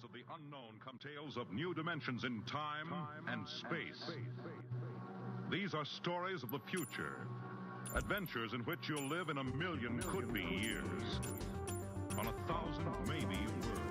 lands of the unknown come tales of new dimensions in time and space. These are stories of the future, adventures in which you'll live in a million could-be years, on 1,000 maybe worlds.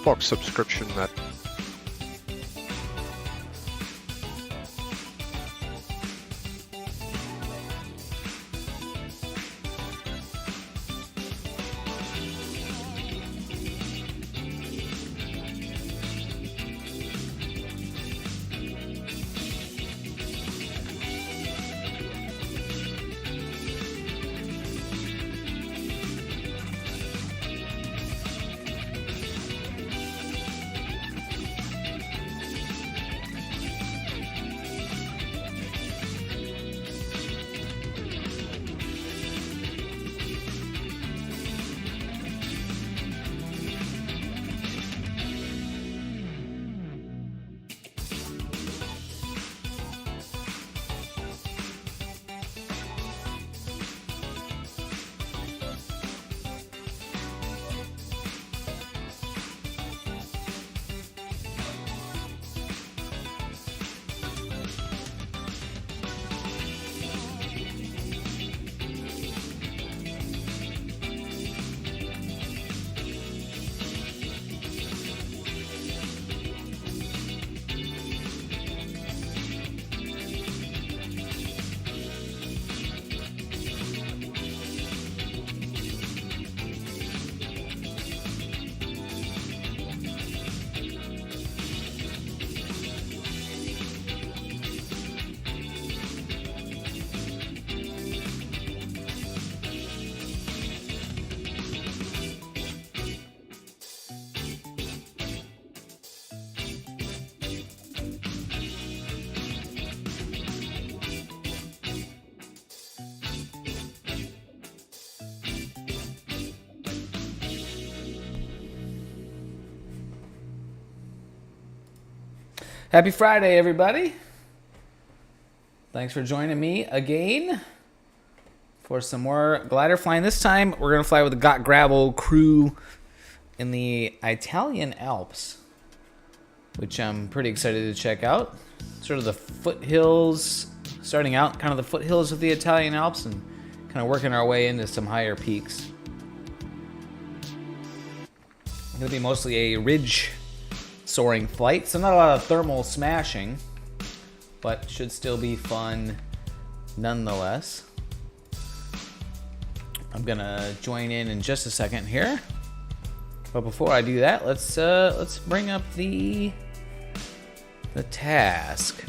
Xbox subscription that Happy Friday, everybody. Thanks for joining me again for some more glider flying. This time, we're going to fly with the Got Gravel crew in the Italian Alps, which I'm pretty excited to check out. Sort of the foothills, starting out kind of the foothills of the Italian Alps and kind of working our way into some higher peaks. It's going to be mostly a ridge soaring flight, so not a lot of thermal smashing, but should still be fun nonetheless. I'm gonna join in just a second here. But before I do that, let's bring up the task.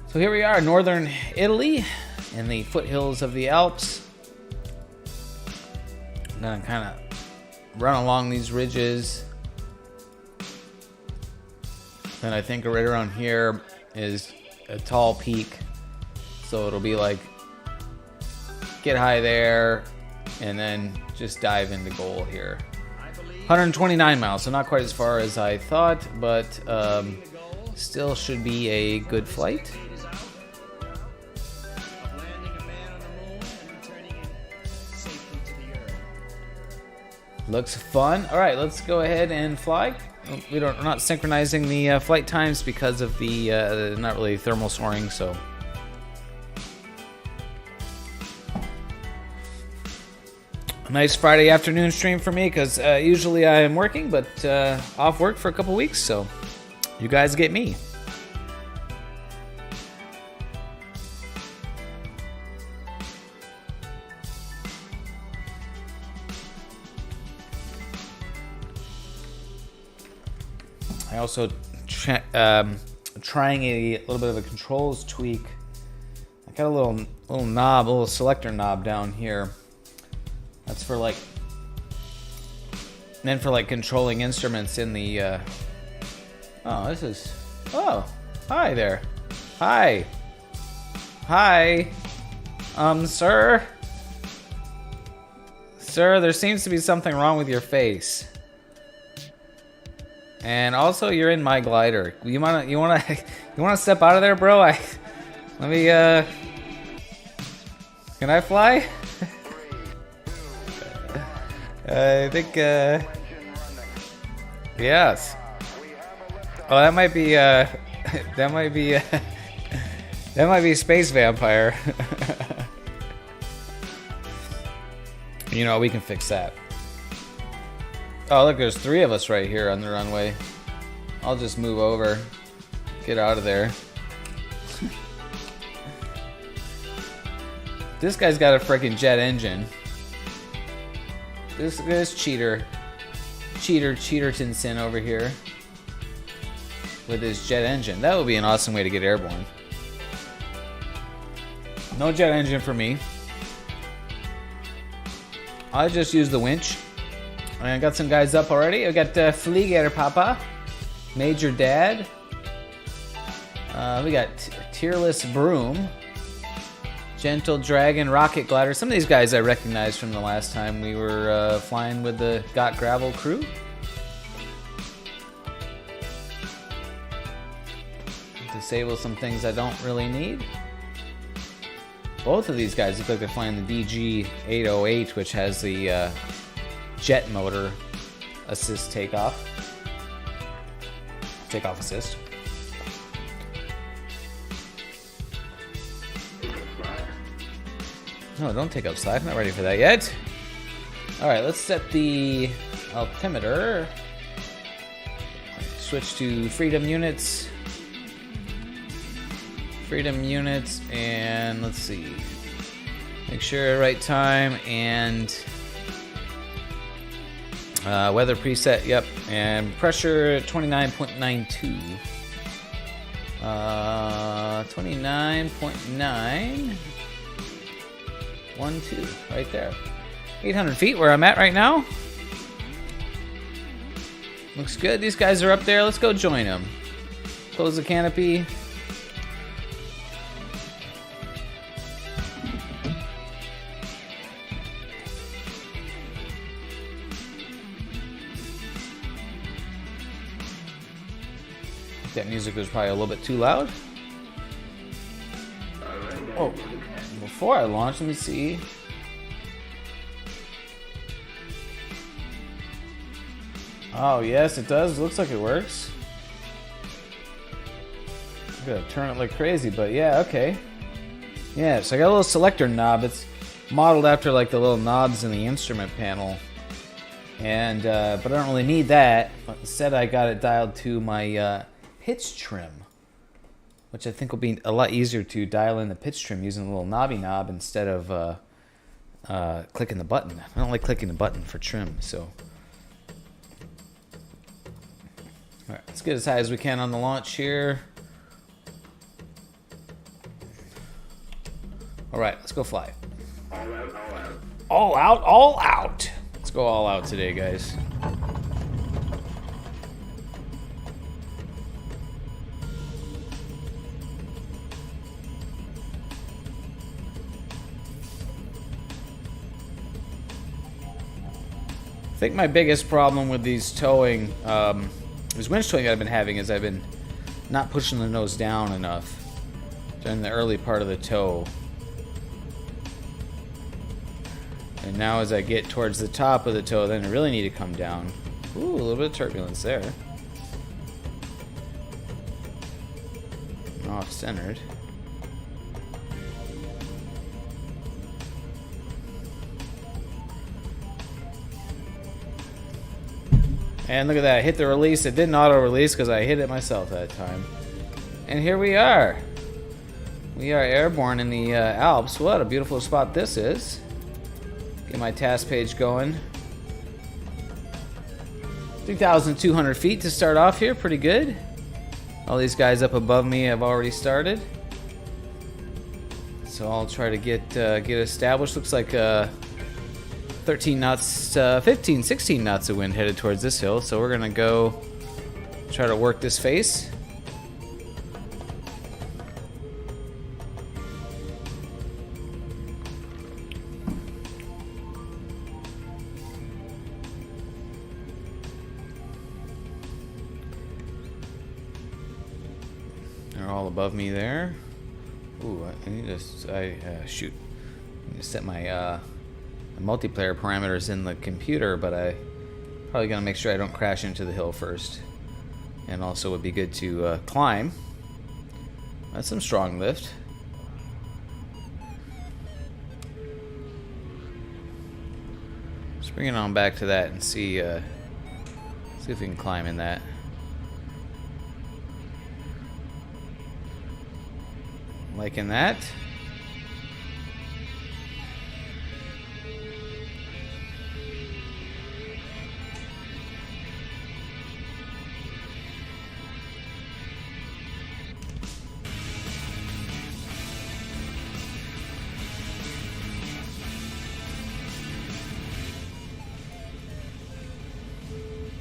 So here we are, northern Italy, in the foothills of the Alps. I'm gonna kind of run along these ridges. Then I think right around here is a tall peak. So it'll be like, get high there, and then just dive into goal here. 129 miles, so not quite as far as I thought, but still should be a good flight. Looks fun. All right, let's go ahead and fly. We're not synchronizing the flight times because of the not really thermal soaring, so. A nice Friday afternoon stream for me because usually I am working, but off work for a couple weeks, so you guys get me. I also trying a little bit of a controls tweak. I got a little knob, a little selector knob down here. That's for like controlling instruments in the. Oh, hi there. Hi. Sir. Sir, there seems to be something wrong with your face. And also, you're in my glider. You wanna step out of there, bro? Let me. Can I fly? I think. Yes. Oh, that might be. That might be Space Vampire. You know, we can fix that. Oh, look, there's 3 of us right here on the runway. I'll just move over. Get out of there. This guy's got a freaking jet engine. This Cheaterton over here. With his jet engine. That would be an awesome way to get airborne. No jet engine for me. I just use the winch. I got some guys up already. I got Flieger Papa, Major Dad. We got Tearless Broom, Gentle Dragon, Rocket Glider. Some of these guys I recognize from the last time we were flying with the Got Gravel crew. Disable some things I don't really need. Both of these guys look like they're flying the DG808, which has the jet motor assist takeoff assist. No, don't take up slack. I'm not ready for that yet. All right, let's set the altimeter. Switch to freedom units. And let's see. Make sure right time and weather preset. Yep, and pressure 29.92. 29.912 right there. 800 feet where I'm at right now. Looks good. These guys are up there. Let's go join them. Close the canopy. That music was probably a little bit too loud. Oh, before I launch, let me see. Oh, yes, it does. Looks like it works. I'm gonna turn it like crazy, but yeah, okay. Yeah, so I got a little selector knob. It's modeled after like the little knobs in the instrument panel. And, but I don't really need that. But instead, I got it dialed to my pitch trim, which I think will be a lot easier to dial in the pitch trim using a little knobby knob instead of clicking the button. I don't like clicking the button for trim, so. All right, let's get as high as we can on the launch here. All right, let's go fly. All out, all out. Let's go all out today, guys. I think my biggest problem with these towing, this winch towing I've been having, is I've been not pushing the nose down enough during the early part of the tow. And now as I get towards the top of the tow, then I really need to come down. Ooh, a little bit of turbulence there. Off-centered. And look at that, I hit the release. It didn't auto-release because I hit it myself that time. And here we are. We are airborne in the Alps. What a beautiful spot this is. Get my task page going. 3,200 feet to start off here, pretty good. All these guys up above me have already started. So I'll try to get established. Looks like 13 knots, 15, 16 knots of wind headed towards this hill. So we're gonna go try to work this face. They're all above me there. Ooh, I need to shoot. I need to set my multiplayer parameters in the computer, but I probably gonna make sure I don't crash into the hill first. And also would be good to climb. That's some strong lift. Let's bring it on back to that and see if we can climb in that. Liking that.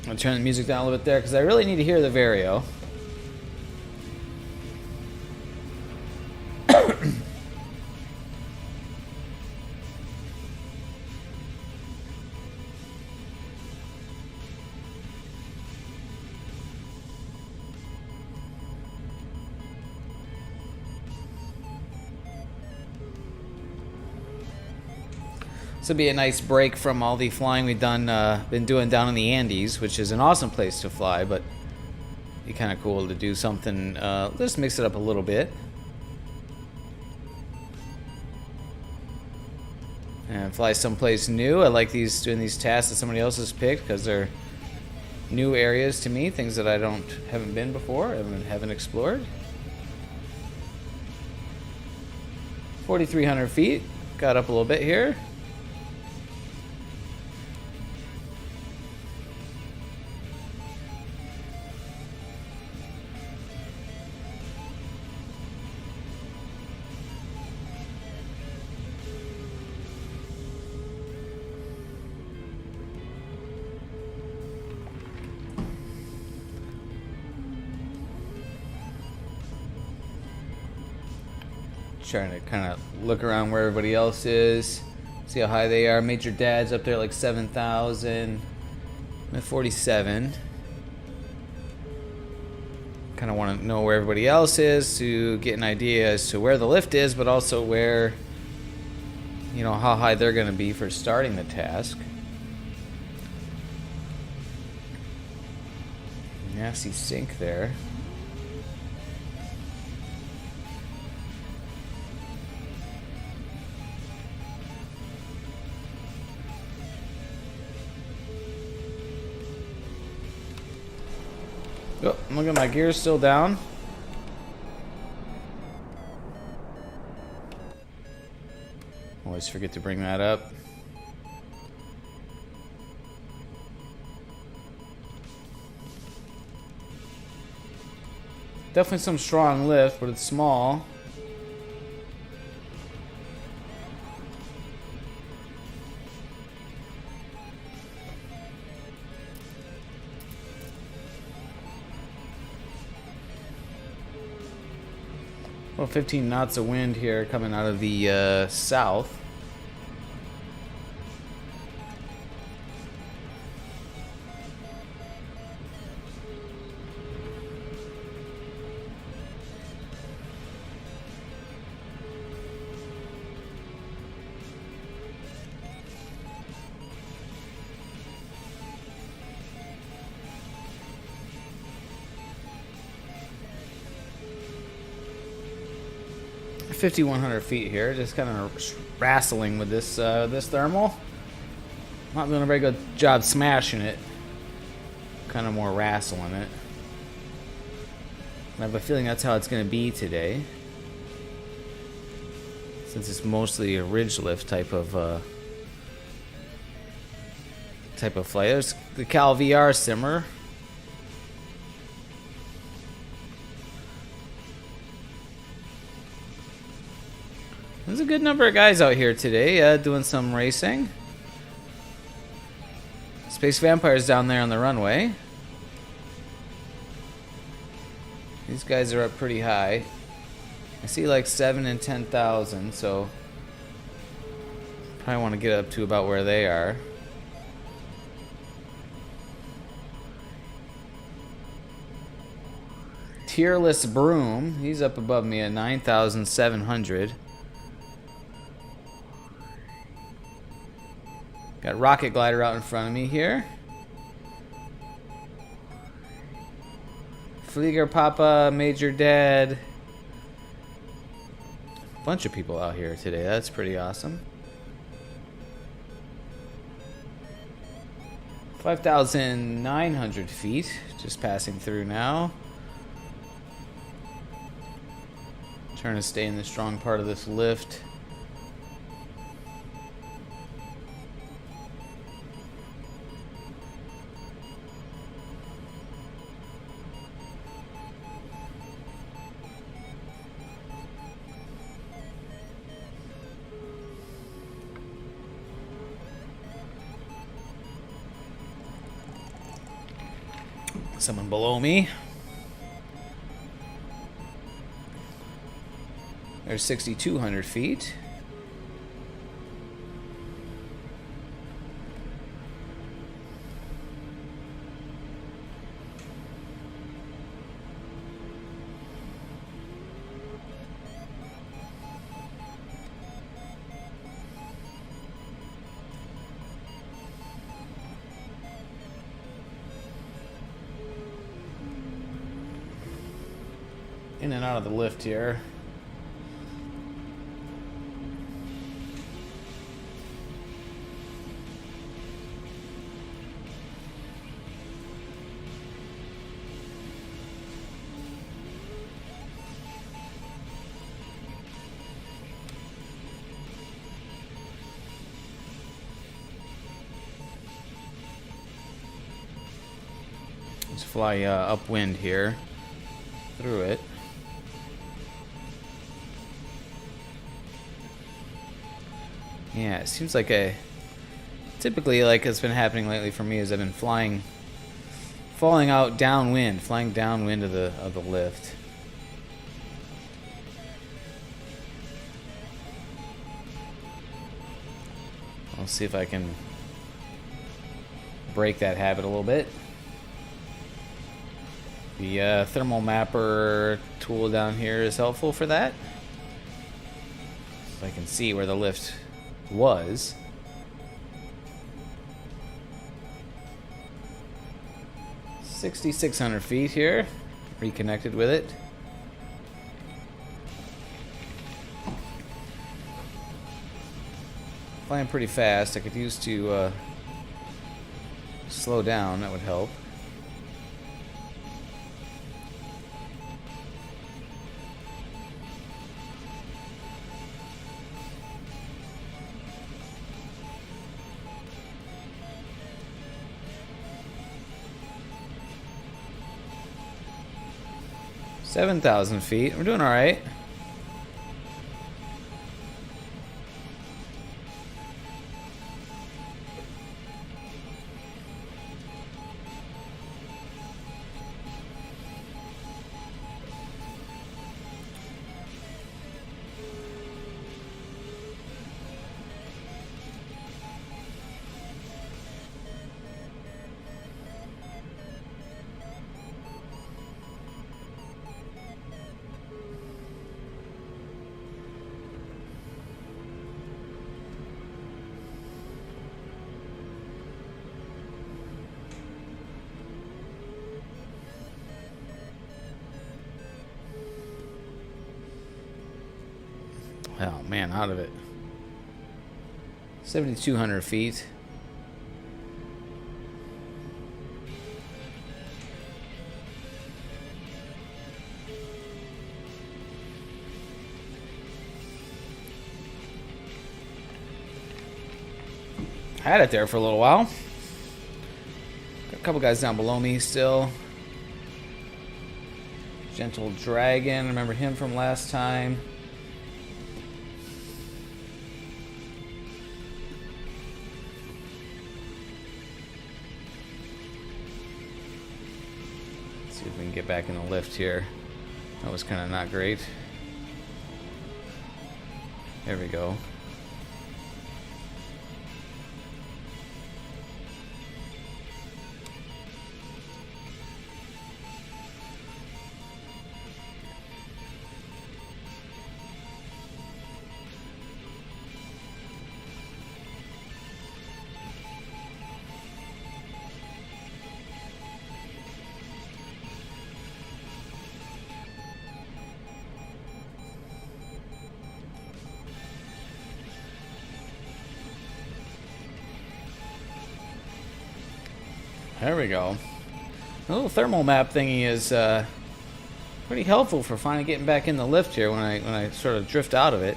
I'll turn the music down a little bit there because I really need to hear the Vario. This will be a nice break from all the flying we've been doing down in the Andes, which is an awesome place to fly, but it'd be kind of cool to do something, just mix it up a little bit. And fly someplace new. I like doing these tasks that somebody else has picked because they're new areas to me, things that I haven't been before, haven't explored. 4,300 feet, got up a little bit here. Trying to kind of look around where everybody else is, see how high they are. Major Dad's up there like 7,000. I'm at 47. Kind of want to know where everybody else is to get an idea as to where the lift is, but also where, how high they're going to be for starting the task. Nasty sink there. Oh, look at my gears still down. Always forget to bring that up. Definitely some strong lift, but it's small. Well, 15 knots of wind here coming out of the south. $5,100 feet here, just kind of wrestling with this this thermal. Not doing a very good job smashing it. Kind of more wrestling it. I have a feeling that's how it's going to be today, since it's mostly a ridge lift type of flight. There's the Cal VR simmer. There's a good number of guys out here today doing some racing. Space Vampires down there on the runway. These guys are up pretty high. I see like 7 and 10,000, so probably want to get up to about where they are. Tearless Broom, he's up above me at 9,700. Got Rocket Glider out in front of me here. Flieger Papa, Major Dad. Bunch of people out here today. That's pretty awesome. 5,900 feet. Just passing through now. Trying to stay in the strong part of this lift. Someone below me. There's 6,200 feet. In and out of the lift here. Let's fly upwind here through it. Yeah, it seems like typically like it's been happening lately for me is I've been falling out downwind, flying downwind of the lift. I'll see if I can break that habit a little bit. The thermal mapper tool down here is helpful for that. So I can see where the lift was. $6,600 feet here. Reconnected with it. Flying pretty fast. I could use to slow down. That would help. 7,000 feet. We're doing all right. Oh man, out of it. 7,200 feet. Had it there for a little while. Got a couple guys down below me still. Gentle Dragon, remember him from last time. See if we can get back in the lift here. That was kind of not great. There we go. There we go. The little thermal map thingy is pretty helpful for finally getting back in the lift here when I sort of drift out of it.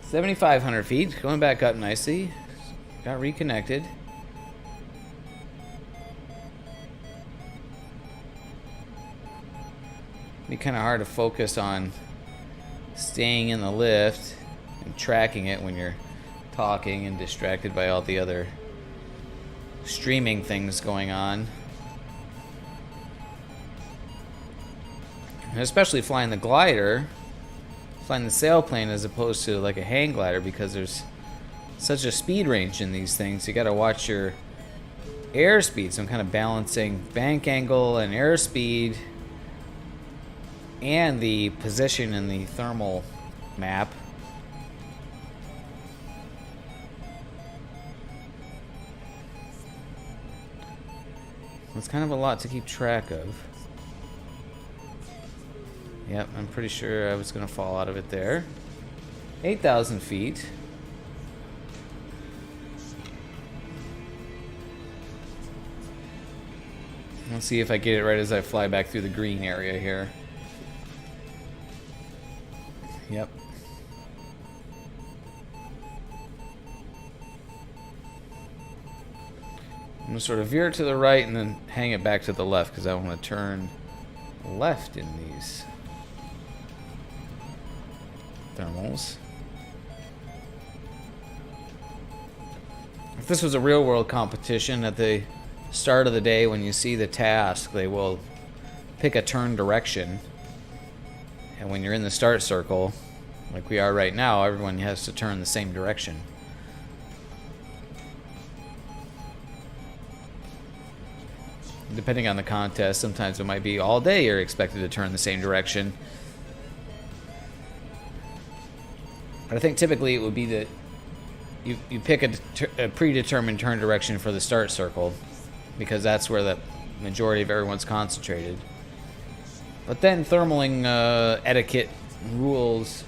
7,500 feet, going back up nicely. Got reconnected. Be kind of hard to focus on staying in the lift and tracking it when you're talking and distracted by all the other streaming things going on. And especially flying the glider, flying the sailplane as opposed to like a hang glider, because there's such a speed range in these things. You got to watch your airspeed. So I'm kind of balancing bank angle and airspeed and the position in the thermal map. It's kind of a lot to keep track of. Yep, I'm pretty sure I was going to fall out of it there. 8,000 feet. Let's see if I get it right as I fly back through the green area here. Yep. I'm going to sort of veer to the right and then hang it back to the left because I want to turn left in these thermals. If this was a real world competition, at the start of the day when you see the task, they will pick a turn direction. And when you're in the start circle, like we are right now, everyone has to turn the same direction. Depending on the contest, sometimes it might be all day you're expected to turn the same direction. But I think typically it would be that you pick a predetermined turn direction for the start circle, because that's where the majority of everyone's concentrated. But then thermaling etiquette rules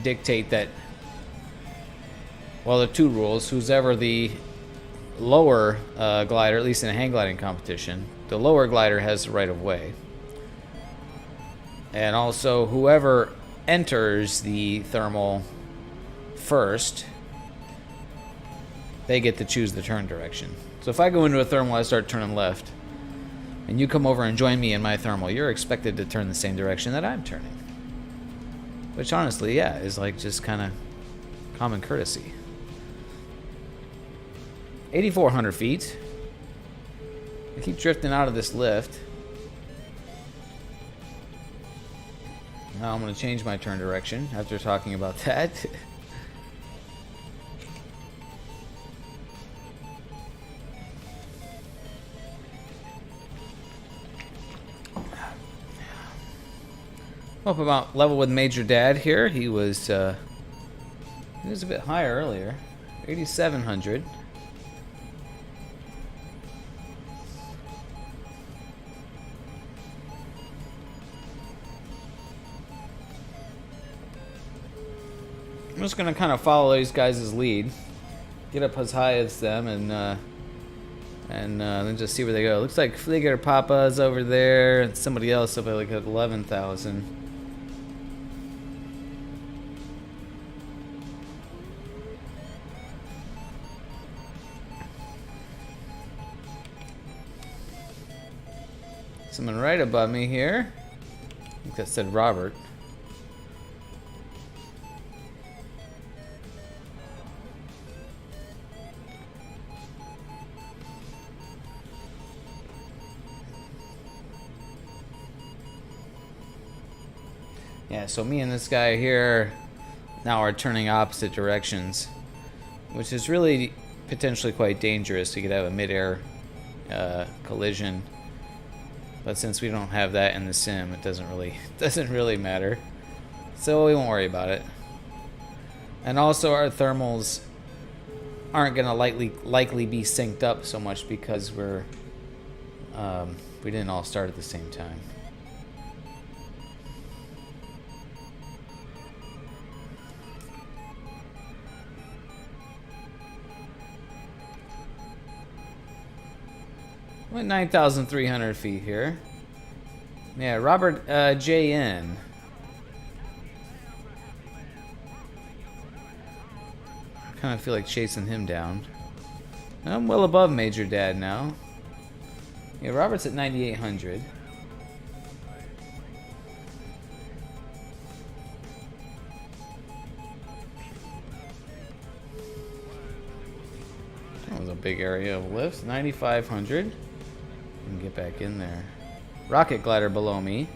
dictate that, well, there are two rules. Who's ever the lower glider, at least in a hang gliding competition, the lower glider has the right of way. And also, whoever enters the thermal first, they get to choose the turn direction. So if I go into a thermal, I start turning left. and you come over and join me in my thermal, you're expected to turn the same direction that I'm turning. Which honestly, yeah, is like just kind of common courtesy. 8,400 feet. I keep drifting out of this lift. Now I'm going to change my turn direction after talking about that. Up about level with Major Dad here. He was a bit higher earlier. 8,700. I'm just gonna kind of follow these guys' lead, get up as high as them, and then just see where they go. Looks like Flieger Papa's over there, and somebody else up at like 11,000. Someone right above me here. I think that said Robert. Yeah, so me and this guy here now are turning opposite directions, which is really potentially quite dangerous. You could have a mid-air collision. But since we don't have that in the sim, it doesn't really matter. So we won't worry about it. And also our thermals aren't gonna likely be synced up so much because we didn't all start at the same time. I'm at 9,300 feet here. Yeah, Robert J.N. I kind of feel like chasing him down. I'm well above Major Dad now. Yeah, Robert's at 9,800. That was a big area of lifts. 9,500. And get back in there. Rocket glider below me.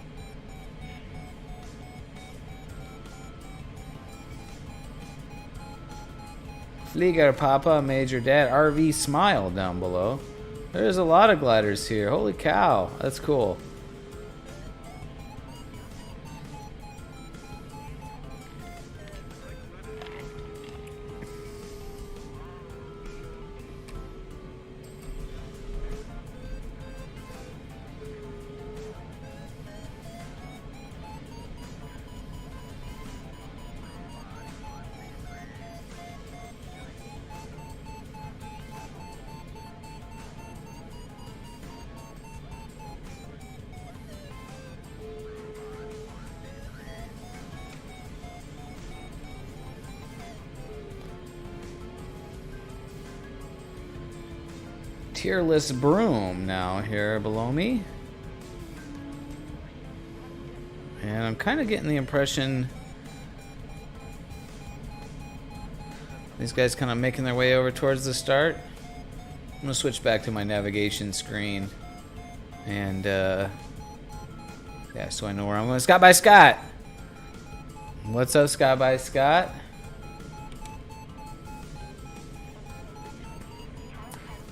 Flieger Papa, Major Dad, RV Smile down below. There's a lot of gliders here. Holy cow, that's cool. Tearless broom now here below me. And I'm kind of getting the impression these guys kind of making their way over towards the start. I'm going to switch back to my navigation screen. And, yeah, so I know where I'm going. Scott by Scott! What's up, Scott by Scott?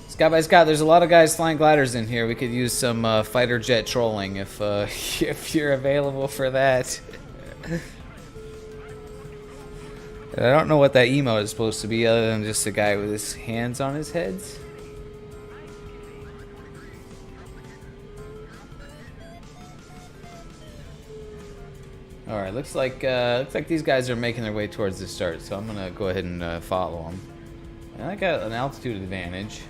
Scott by Scott, there's a lot of guys flying gliders in here. We could use some fighter jet trolling if if you're available for that. I don't know what that emote is supposed to be other than just a guy with his hands on his heads. All right, looks like these guys are making their way towards the start, so I'm gonna go ahead and follow them. And I got an altitude advantage.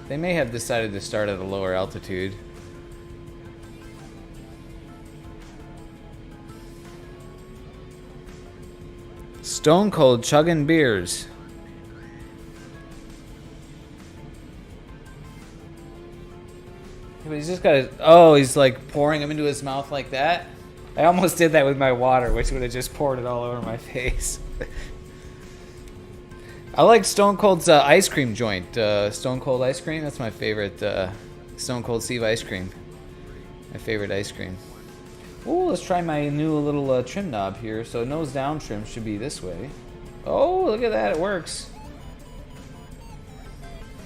They may have decided to start at a lower altitude. Stone cold chugging beers. But he's just got to... Oh, he's like pouring them into his mouth like that. I almost did that with my water, which would have just poured it all over my face. I like Stone Cold's ice cream joint. Stone Cold ice cream. That's my favorite. Stone Cold Steve ice cream. My favorite ice cream. Ooh, let's try my new little trim knob here. So nose down trim should be this way. Oh, look at that. It works.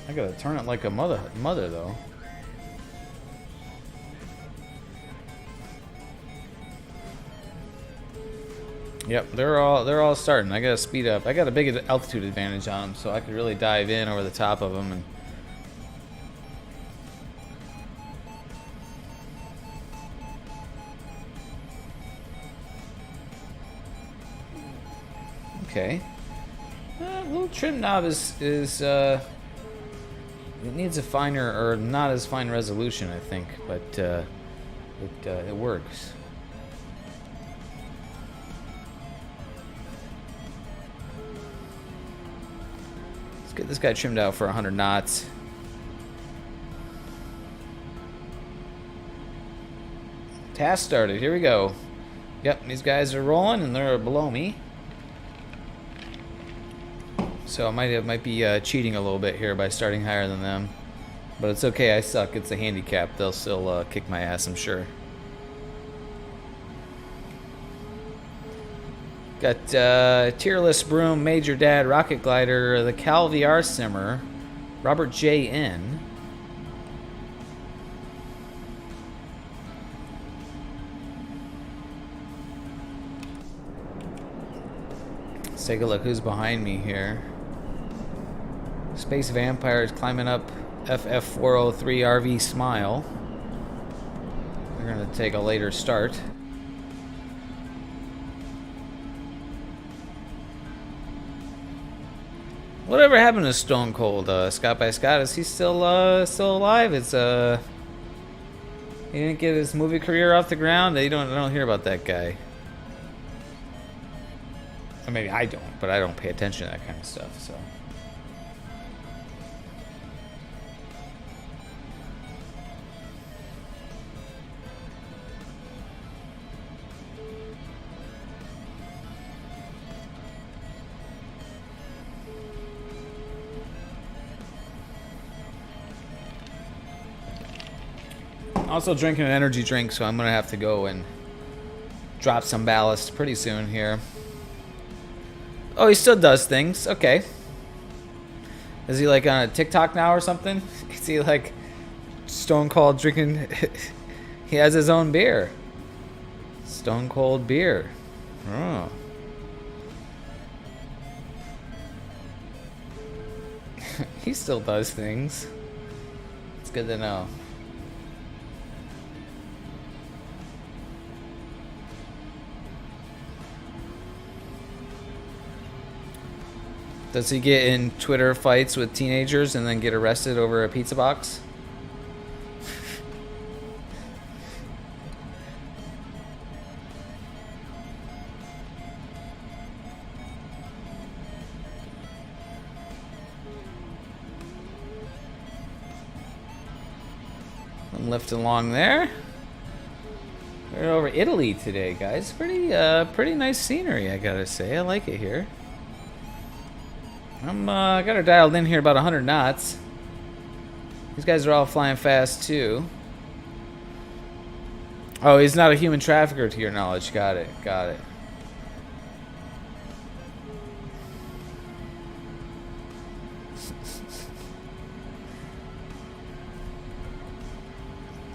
I gotta turn it like a mother though. Yep, they're all starting. I gotta speed up. I got a big altitude advantage on them, so I could really dive in over the top of them. And okay, little trim knob is it needs a finer or not as fine resolution, I think, but it works. Get this guy trimmed out for 100 knots. Task started. Here we go. Yep, these guys are rolling and they're below me. So I might be cheating a little bit here by starting higher than them. But it's okay, I suck. It's a handicap. They'll still kick my ass, I'm sure. Got Tier List Broom, Major Dad, Rocket Glider, the Cal VR Simmer, Robert J. N. Let's take a look who's behind me here. Space Vampires climbing up FF403 RV Smile. They're going to take a later start. Whatever happened to Stone Cold? Scott by Scott, is he still alive? It's he didn't get his movie career off the ground. I don't hear about that guy. Or maybe I don't, but I don't pay attention to that kind of stuff. So. Also drinking an energy drink, so I'm gonna have to go and drop some ballast pretty soon here. Oh, he still does things. Okay. Is he like on a TikTok now or something? Is he like Stone Cold drinking? He has his own beer. Stone Cold beer. Oh. He still does things. It's good to know. Does he get in Twitter fights with teenagers and then get arrested over a pizza box? I'm lifting along there. We're over Italy today, guys. Pretty nice scenery, I gotta say. I like it here. I got her dialed in here about 100 knots. These guys are all flying fast too. Oh, he's not a human trafficker to your knowledge. Got it. Got it.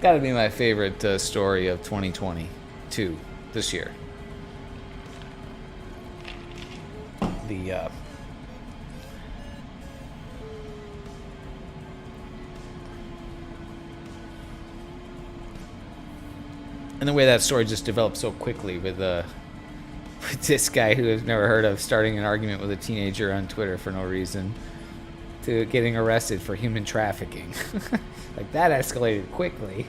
Got to be my favorite story of 2022 this year. And the way that story just developed so quickly with this guy who has never heard of starting an argument with a teenager on Twitter for no reason to getting arrested for human trafficking. Like, that escalated quickly.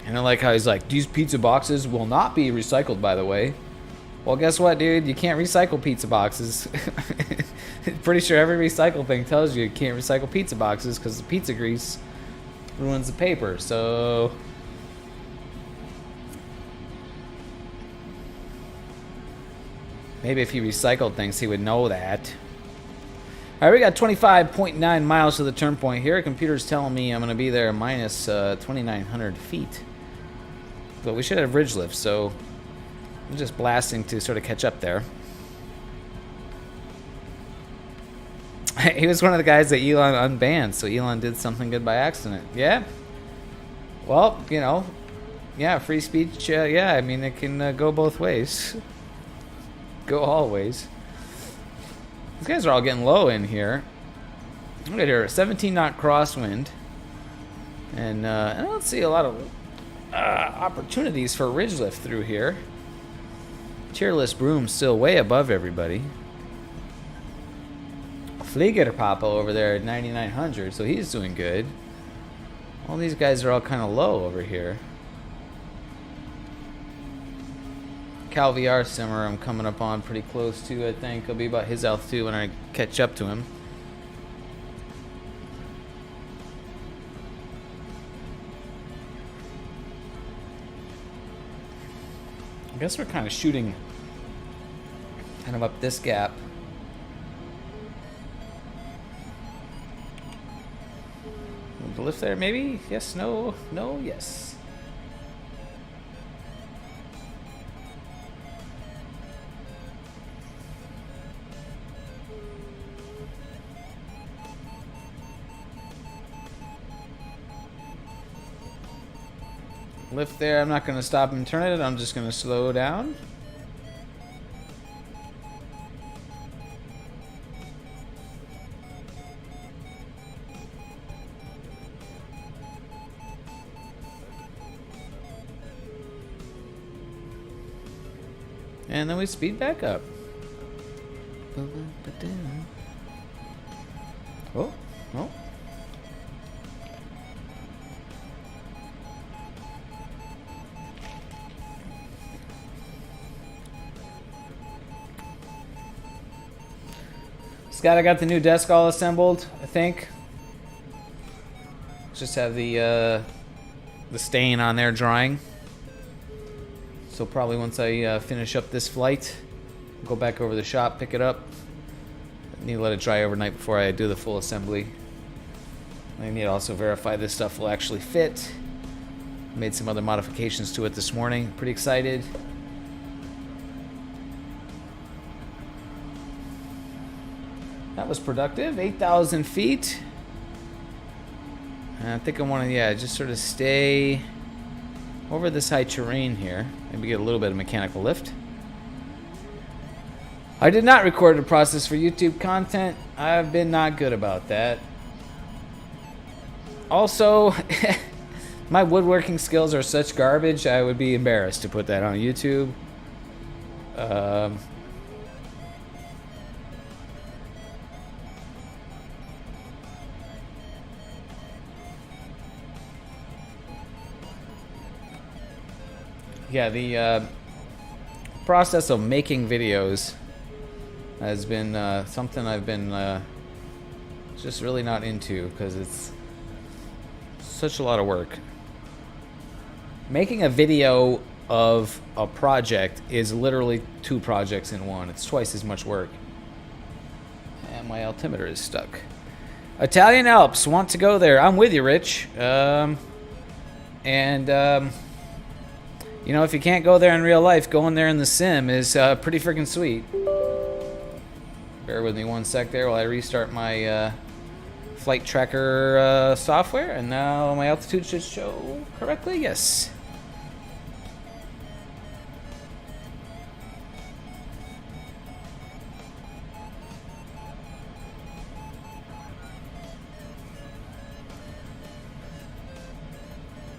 And I like how he's like, these pizza boxes will not be recycled, by the way. Well, guess what, dude? You can't recycle pizza boxes. Pretty sure every recycle thing tells you can't recycle pizza boxes because the pizza grease ruins the paper. So maybe if he recycled things, he would know that. All right, we got 25.9 miles to the turn point here. Computer's telling me I'm going to be there minus 2,900 feet. But we should have ridge lift, so I'm just blasting to sort of catch up there. He was one of the guys that Elon unbanned, so Elon did something good by accident. Yeah. Well, you know, yeah, free speech, yeah, I mean, it can go both ways. Go all ways. These guys are all getting low in here. Look at here, 17 knot crosswind. And I don't see a lot of opportunities for ridge lift through here. Cheerless Broom's still way above everybody. Flieger Papa over there at 9,900, so he's doing good. All these guys are all kind of low over here. Cal VR Simmer I'm coming up on pretty close to, I think. It'll be about his altitude when I catch up to him. I guess we're kind of shooting kind of up this gap. The lift there, maybe? Yes, no, no, yes. Lift there, I'm not going to stop and turn it, I'm just going to slow down. And then we speed back up. Oh, oh. Scott, I got the new desk all assembled, I think. Just have the stain on there drying. So probably once I finish up this flight, go back over to the shop, pick it up. I need to let it dry overnight before I do the full assembly. I need to also verify this stuff will actually fit. Made some other modifications to it this morning. Pretty excited. That was productive. 8,000 feet. And I think I want to, yeah, just sort of stay over this high terrain here. Maybe get a little bit of mechanical lift. I did not record the process for YouTube content. I've been not good about that. Also, my woodworking skills are such garbage, I would be embarrassed to put that on YouTube. Yeah, the process of making videos has been something I've been just really not into because it's such a lot of work. Making a video of a project is literally 2 projects in one. It's twice as much work. And my altimeter is stuck. Italian Alps, want to go there. I'm with you, Rich. You know, if you can't go there in real life, going there in the sim is pretty freaking sweet. Bear with me one sec there while I restart my flight tracker software. And now my altitude should show correctly. Yes.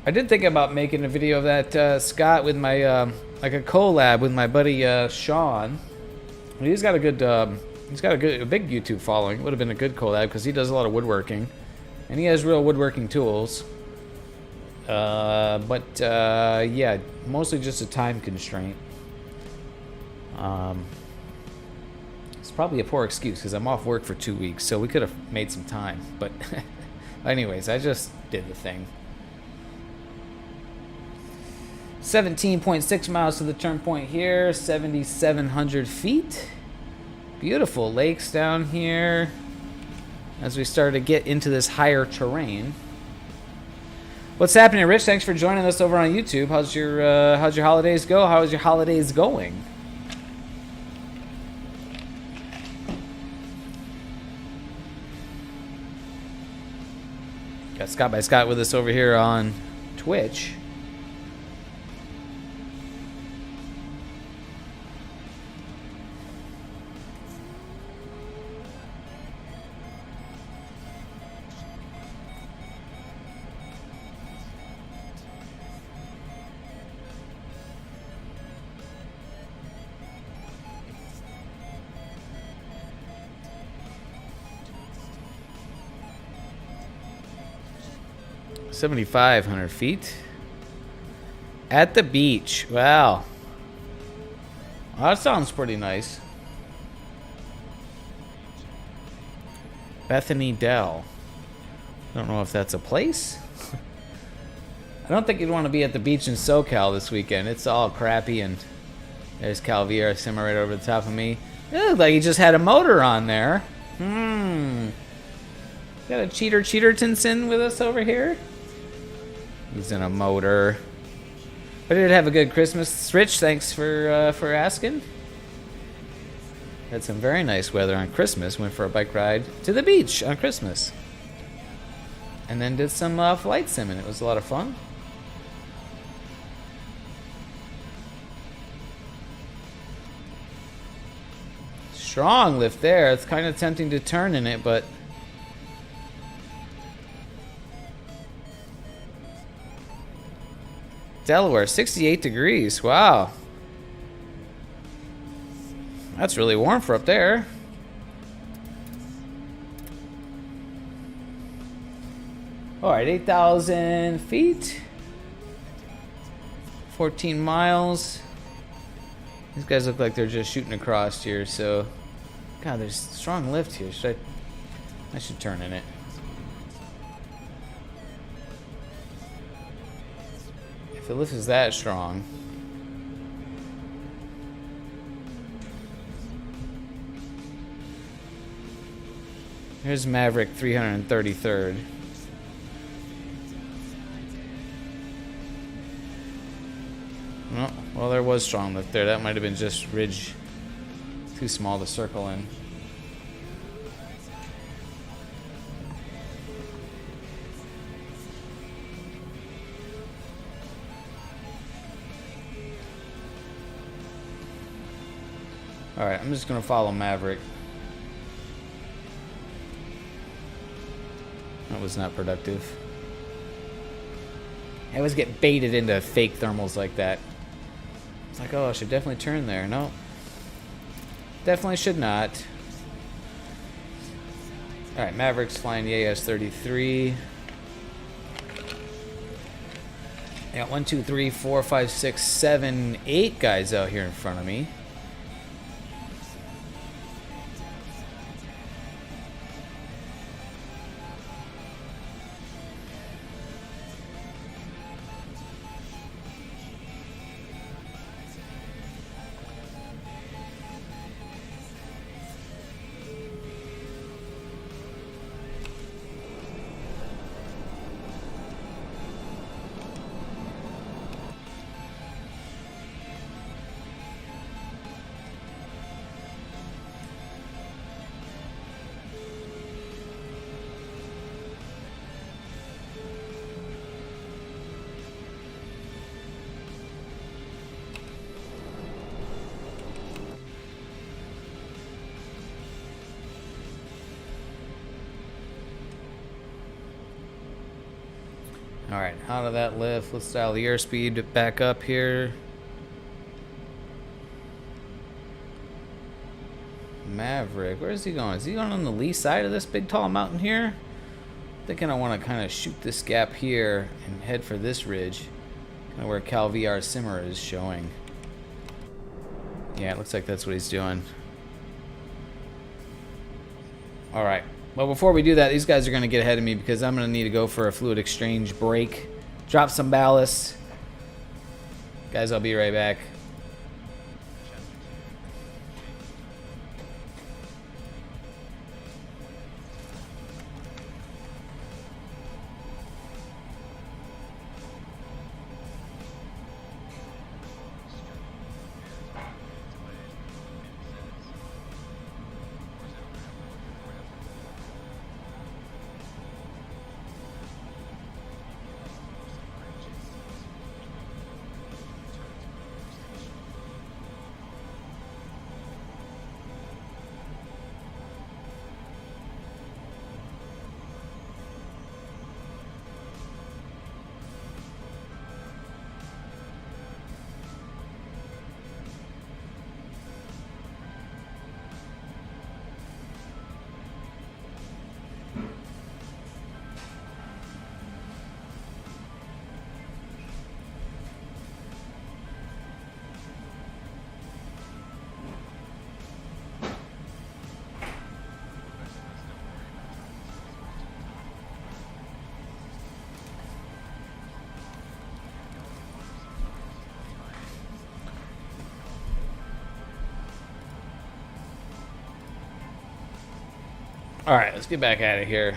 I did think about making a video of that, Scott, with my like a collab with my buddy Sean. He's got a good, a big YouTube following. It would have been a good collab because he does a lot of woodworking, and he has real woodworking tools. Yeah, mostly just a time constraint. It's probably a poor excuse because I'm off work for 2 weeks, so we could have made some time. But anyways, I just did the thing. 17.6 miles to the turn point here, 7,700 feet. Beautiful lakes down here as we start to get into this higher terrain. What's happening, Rich? Thanks for joining us over on YouTube. How's your holidays go? How's your holidays going? Got Scott by Scott with us over here on Twitch. $7,500 feet at the beach. Wow. Well, that sounds pretty nice. Bethany Dell. I don't know if that's a place. I don't think you'd want to be at the beach in SoCal this weekend. It's all crappy, and there's Cal VR Simmer right over the top of me. It looked like he just had a motor on there. Got a Cheatertonson with us over here. He's in a motor. But I did have a good Christmas. Rich, thanks for asking. Had some very nice weather on Christmas. Went for a bike ride to the beach on Christmas. And then did some flight simming. It was a lot of fun. Strong lift there. It's kind of tempting to turn in it, but Delaware, 68 degrees. Wow. That's really warm for up there. All right, 8,000 feet. 14 miles. These guys look like they're just shooting across here, so God, there's strong lift here. I should turn in it. If the lift is that strong. Here's Maverick 333rd. Oh, well, there was strong lift there. That might have been just ridge. Too small to circle in. Alright, I'm just going to follow Maverick. That was not productive. I always get baited into fake thermals like that. It's like, oh, I should definitely turn there. No. Definitely should not. Alright, Maverick's flying the AS-33. I got 1, 2, 3, 4, 5, 6, 7, 8 guys out here in front of me. Alright, out of that lift, let's dial the airspeed back up here. Maverick, where is he going? Is he going on the lee side of this big tall mountain here? I'm thinking I want to kind of shoot this gap here and head for this ridge. Kind of where Cal VR Simmer is showing. Yeah, it looks like that's what he's doing. All right. Well, before we do that, these guys are going to get ahead of me because I'm going to need to go for a fluid exchange break. Drop some ballast. Guys, I'll be right back. All right, let's get back out of here.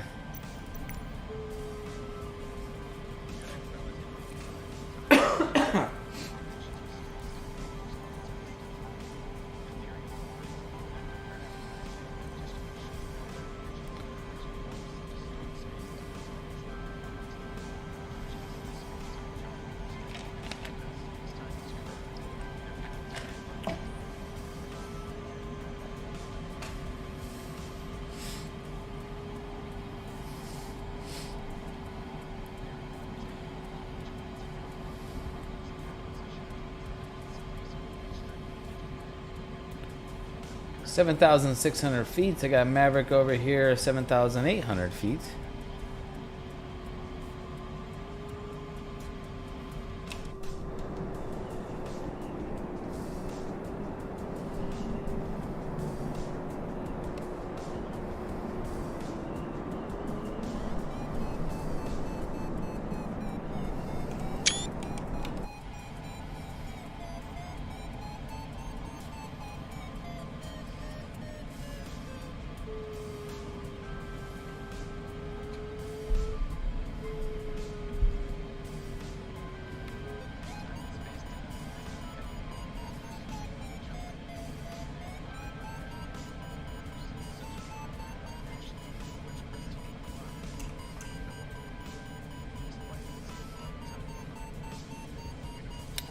$7,600 feet. I got Maverick over here, 7,800 feet.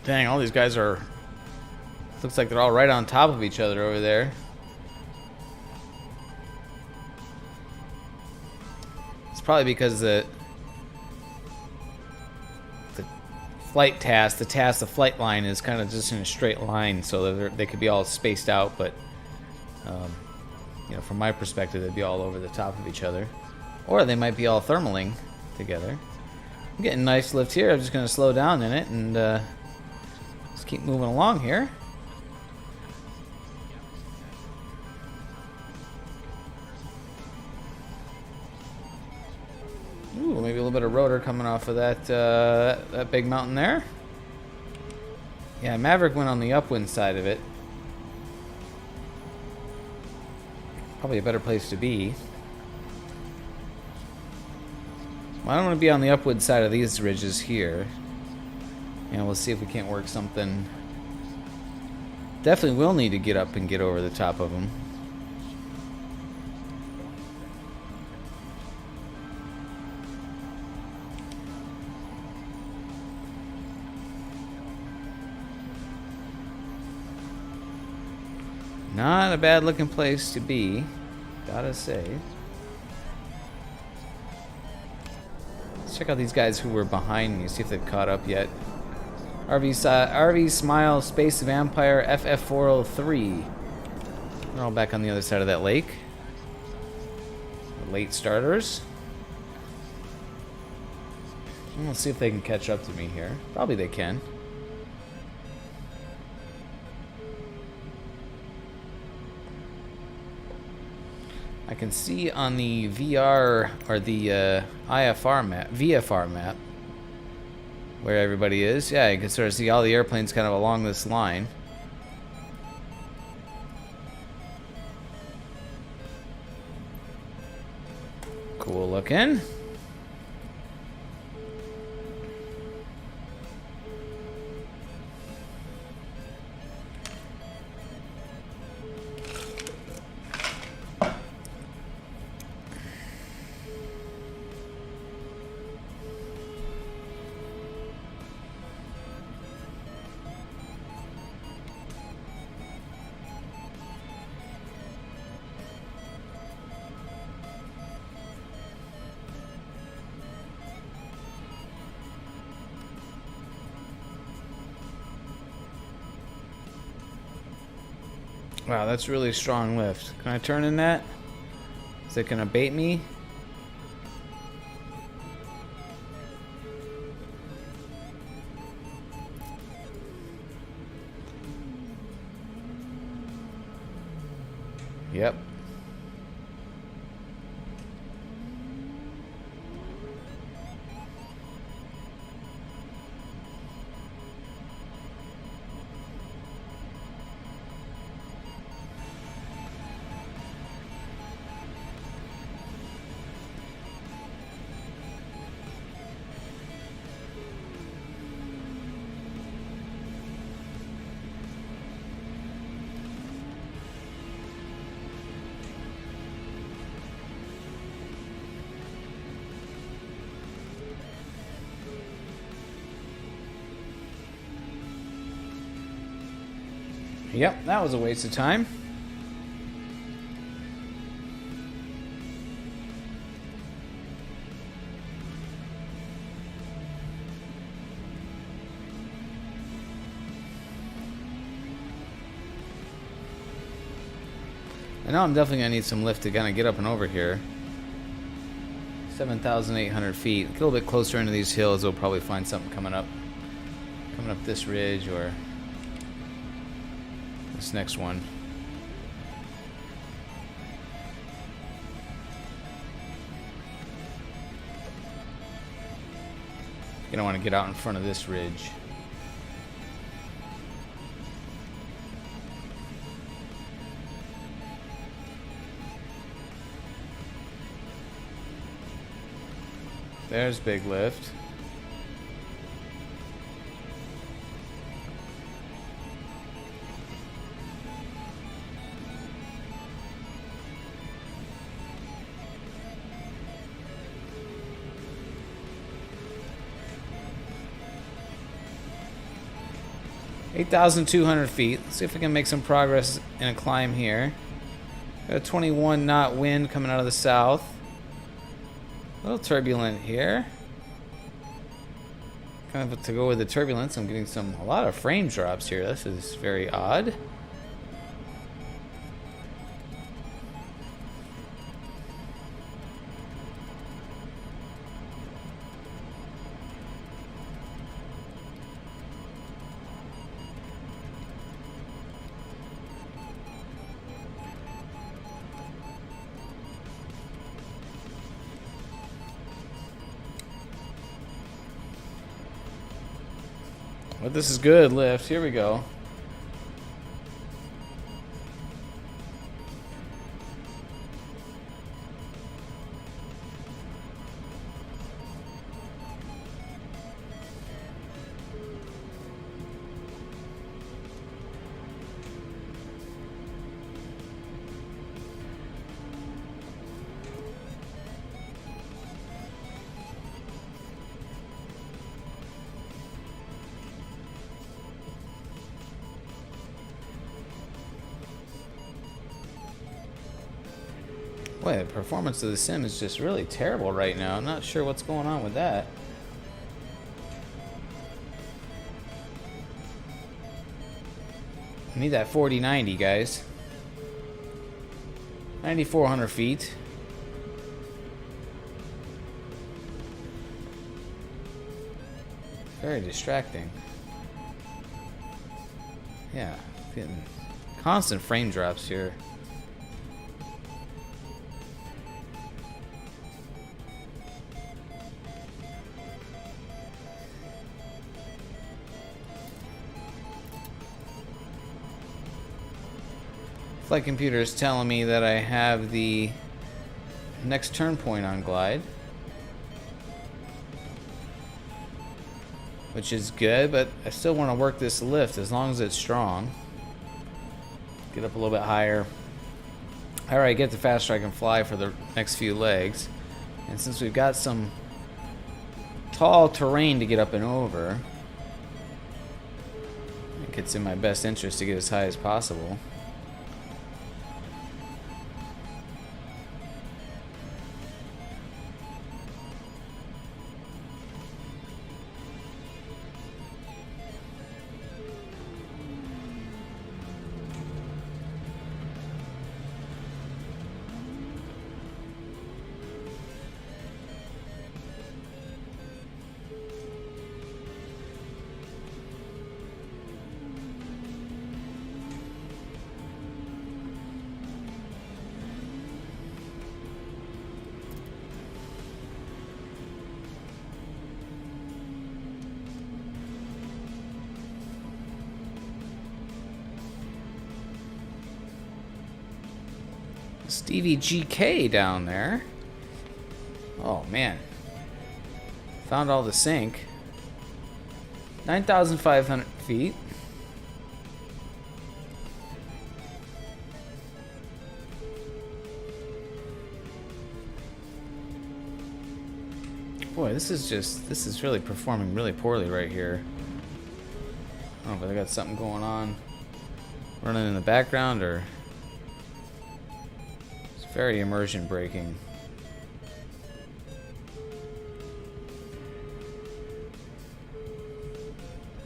Dang, all these guys are... Looks like they're all right on top of each other over there. It's probably because the flight task, the flight line is kind of just in a straight line, so that they could be all spaced out, but you know, from my perspective, they'd be all over the top of each other. Or they might be all thermaling together. I'm getting a nice lift here. I'm just going to slow down in it and just keep moving along here. Ooh, maybe a little bit of rotor coming off of that big mountain there. Yeah, Maverick went on the upwind side of it. Probably a better place to be. Well, I don't want to be on the upwind side of these ridges here. And we'll see if we can't work something. Definitely will need to get up and get over the top of them. Not a bad looking place to be, gotta say. Let's check out these guys who were behind me, see if they've caught up yet. RV Smile, Space Vampire, FF403. They're all back on the other side of that lake. The late starters. Let's see if they can catch up to me here. Probably they can. I can see on the VR or the VFR map where everybody is. Yeah, you can sort of see all the airplanes kind of along this line. Cool looking. Wow, that's really strong lift. Can I turn in that? Is it gonna bait me? Yep. Yep, that was a waste of time. I know I'm definitely going to need some lift to kind of get up and over here. 7,800 feet. Get a little bit closer into these hills, we'll probably find something coming up this ridge or this next one. You don't want to get out in front of this ridge. There's big lift. (8,200 feet). Let's see if we can make some progress in a climb here. Got a 21 knot wind coming out of the south. A little turbulent here. Kind of to go with the turbulence, I'm getting a lot of frame drops here. This is very odd. But this is good lift. Here we go. Boy, the performance of the sim is just really terrible right now. I'm not sure what's going on with that. I need that 4090, guys. 9,400 feet. Very distracting. Yeah, getting constant frame drops here. Flight computer is telling me that I have the next turn point on glide, which is good, but I still want to work this lift as long as it's strong. Get up a little bit higher. The higher I get, the faster I can fly for the next few legs. And since we've got some tall terrain to get up and over, I think it's in my best interest to get as high as possible. Stevie GK down there. Oh man. Found all the sync. 9,500 feet. Boy, this is really performing really poorly right here. Oh, but I got something going on running in the background, or it's very immersion breaking.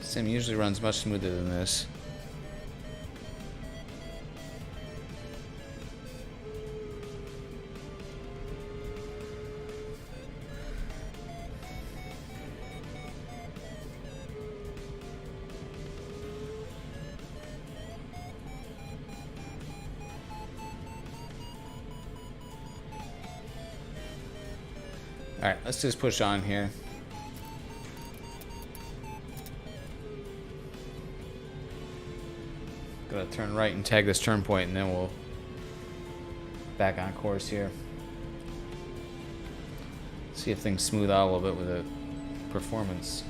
Sim usually runs much smoother than this. Alright, let's just push on here. Gotta turn right and tag this turn point, and then we'll back on course here. See if things smooth out a little bit with the performance.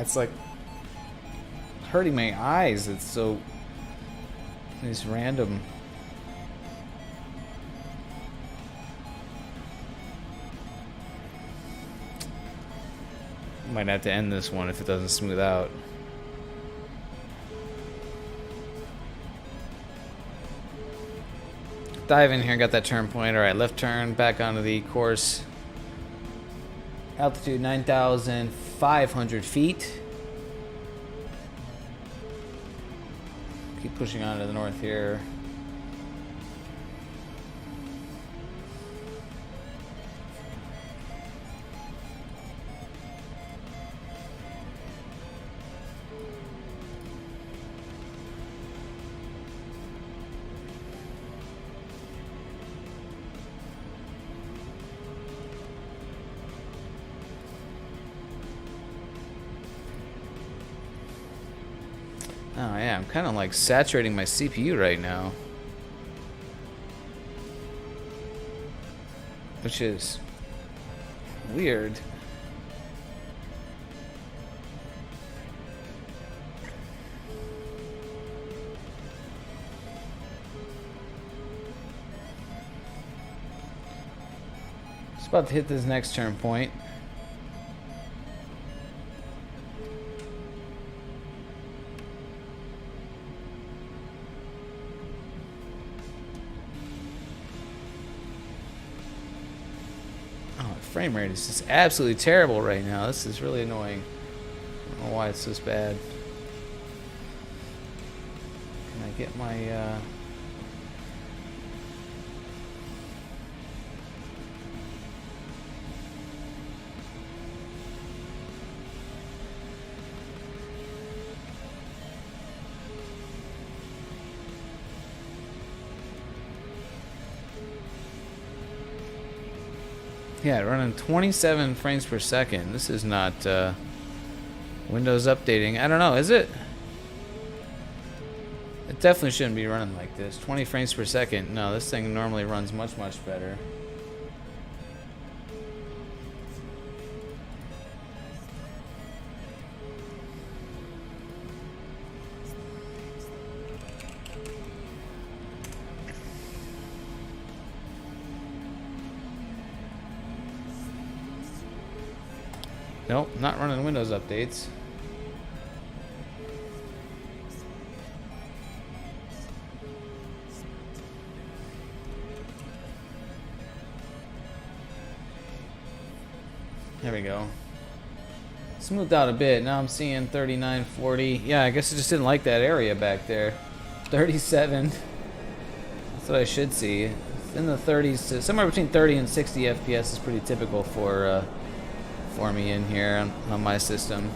It's like hurting my eyes. It's so these random. Might have to end this one if it doesn't smooth out. Dive in here, got that turn point. Alright, left turn, back onto the course. Altitude 9,500 feet. Keep pushing on to the north here. Oh yeah, I'm kind of like saturating my CPU right now, which is weird. It's about to hit this next turn point. Frame rate is just absolutely terrible right now. This is really annoying. I don't know why it's this bad. Can I get my Yeah, running 27 frames per second. This is not Windows updating. I don't know, is it? It definitely shouldn't be running like this. 20 frames per second. No, this thing normally runs much, much better. Nope, not running Windows updates. There we go. Smoothed out a bit. Now I'm seeing 39, 40. Yeah, I guess I just didn't like that area back there. 37. That's what I should see. It's in the 30s to somewhere between 30 and 60 FPS is pretty typical for me in here on my system.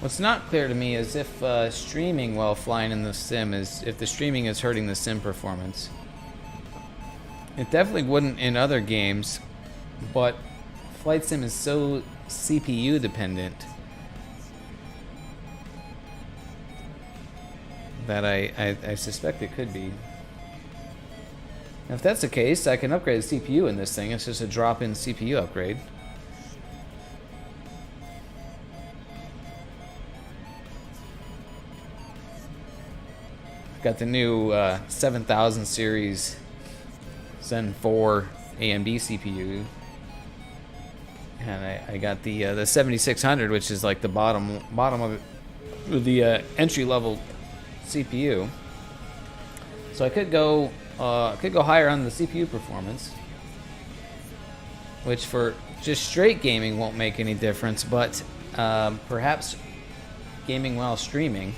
What's not clear to me is if streaming while flying in the sim if the streaming is hurting the sim performance. It definitely wouldn't in other games, but Flight Sim is so CPU dependent that I suspect it could be. Now, if that's the case, I can upgrade the CPU in this thing. It's just a drop-in CPU upgrade. Got the new 7000 series Zen 4 AMD CPU, and I got the 7600, which is like the bottom of the entry level CPU. So I could go higher on the CPU performance, which for just straight gaming won't make any difference, but perhaps gaming while streaming,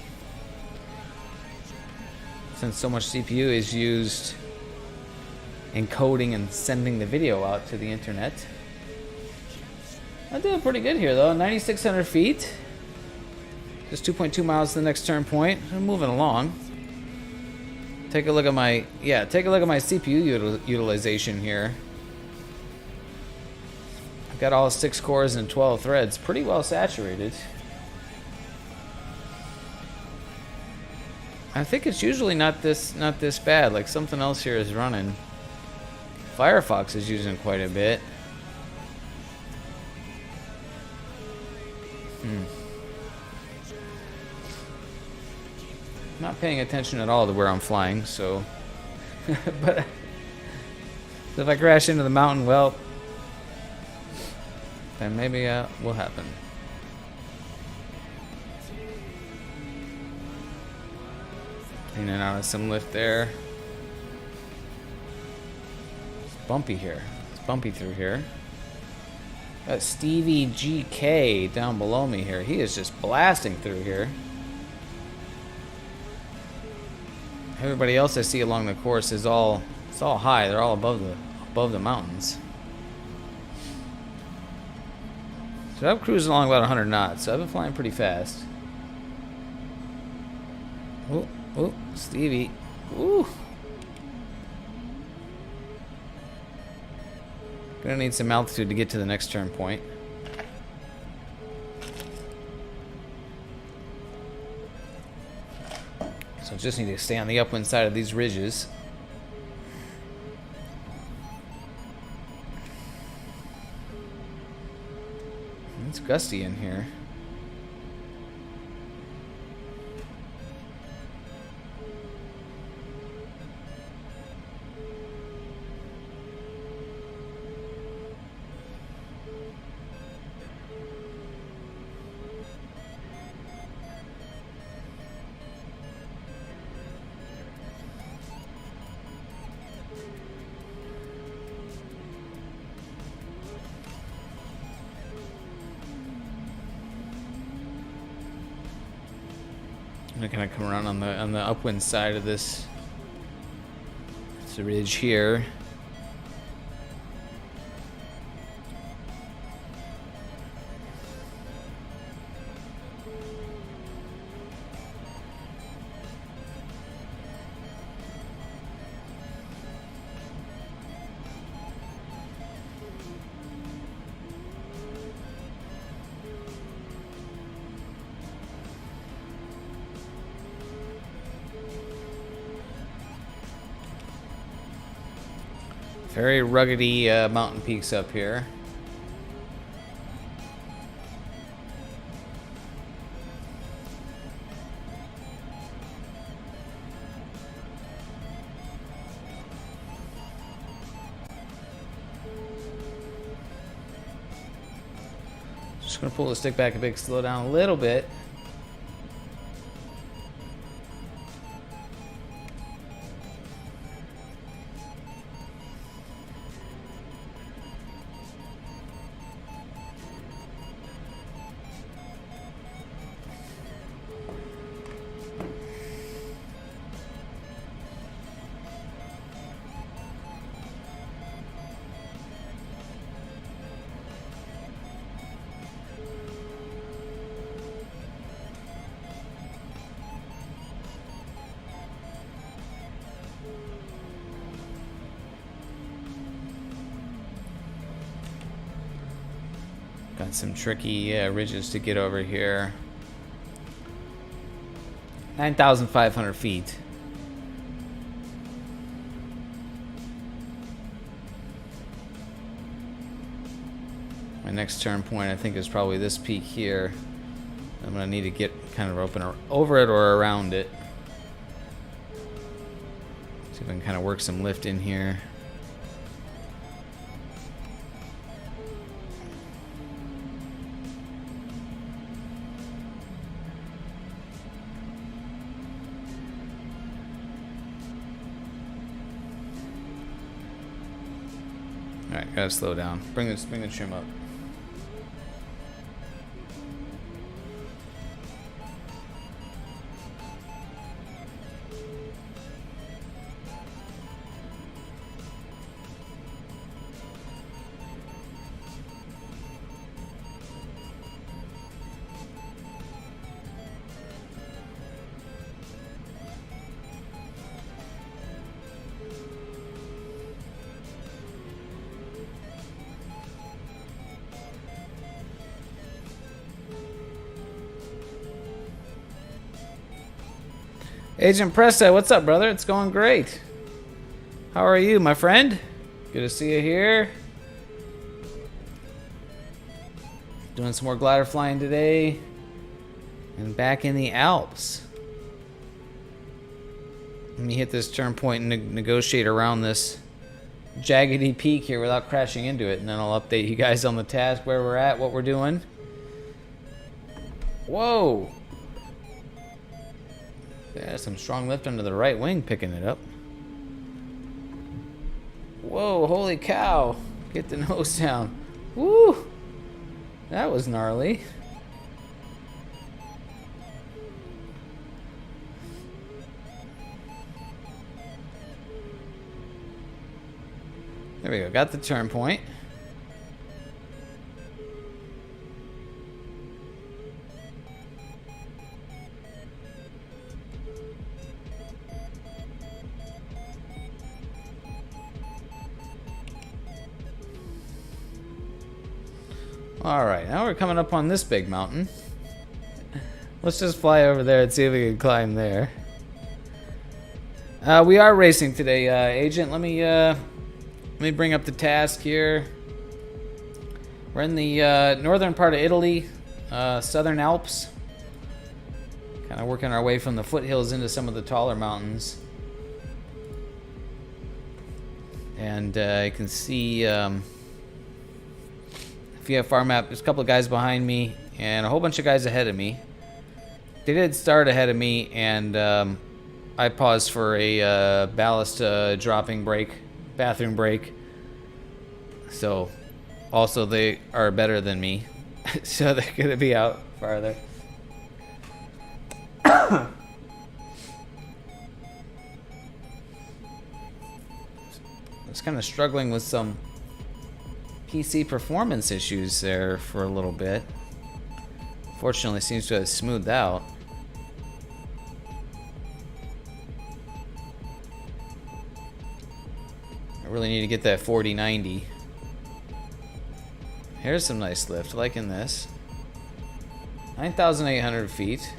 since so much CPU is used encoding and sending the video out to the internet. I'm doing pretty good here though, 9,600 feet. Just 2.2 miles to the next turn point. I'm moving along. Take a look at my CPU utilization here. I've got all 6 cores and 12 threads, pretty well saturated. I think it's usually not this bad. Like something else here is running. Firefox is using quite a bit. Not paying attention at all to where I'm flying, so. But if I crash into the mountain, well, then maybe will happen. In and out of some lift there. It's bumpy here. It's bumpy through here. Got Stevie GK down below me here. He is just blasting through here. Everybody else I see along the course is all high. They're all above the mountains. So I'm cruising along about 100 knots. So I've been flying pretty fast. Oh, Stevie. Ooh. Gonna need some altitude to get to the next turn point. So just need to stay on the upwind side of these ridges. It's gusty in here. I'm gonna come around on the upwind side of this. It's a ridge here. Very ruggedy mountain peaks up here. Just gonna pull the stick back a bit, slow down a little bit. Got some tricky ridges to get over here. 9,500 feet. My next turn point, I think, is probably this peak here. I'm gonna need to get kind of over it or around it. See if I can kind of work some lift in here. Alright, gotta slow down. Bring the trim up. Agent Presto, what's up, brother? It's going great. How are you, my friend? Good to see you here. Doing some more glider flying today. And back in the Alps. Let me hit this turn point and negotiate around this jaggedy peak here without crashing into it. And then I'll update you guys on the task, where we're at, what we're doing. Whoa! Yeah, some strong lift under the right wing picking it up. Whoa, holy cow. Get the nose down. Woo! That was gnarly. There we go, got the turn point. Alright, now we're coming up on this big mountain. Let's just fly over there and see if we can climb there. We are racing today, Agent. Let me bring up the task here. We're in the northern part of Italy, southern Alps. Kind of working our way from the foothills into some of the taller mountains. And you can see... if you have far map, there's a couple of guys behind me and a whole bunch of guys ahead of me. They did start ahead of me, and I paused for a ballast dropping break, bathroom break. So also they are better than me, so they're gonna be out farther. kind of struggling with some PC performance issues there for a little bit. Fortunately, seems to have smoothed out. I really need to get that 4090. Here's some nice lift, liking this. 9,800 feet.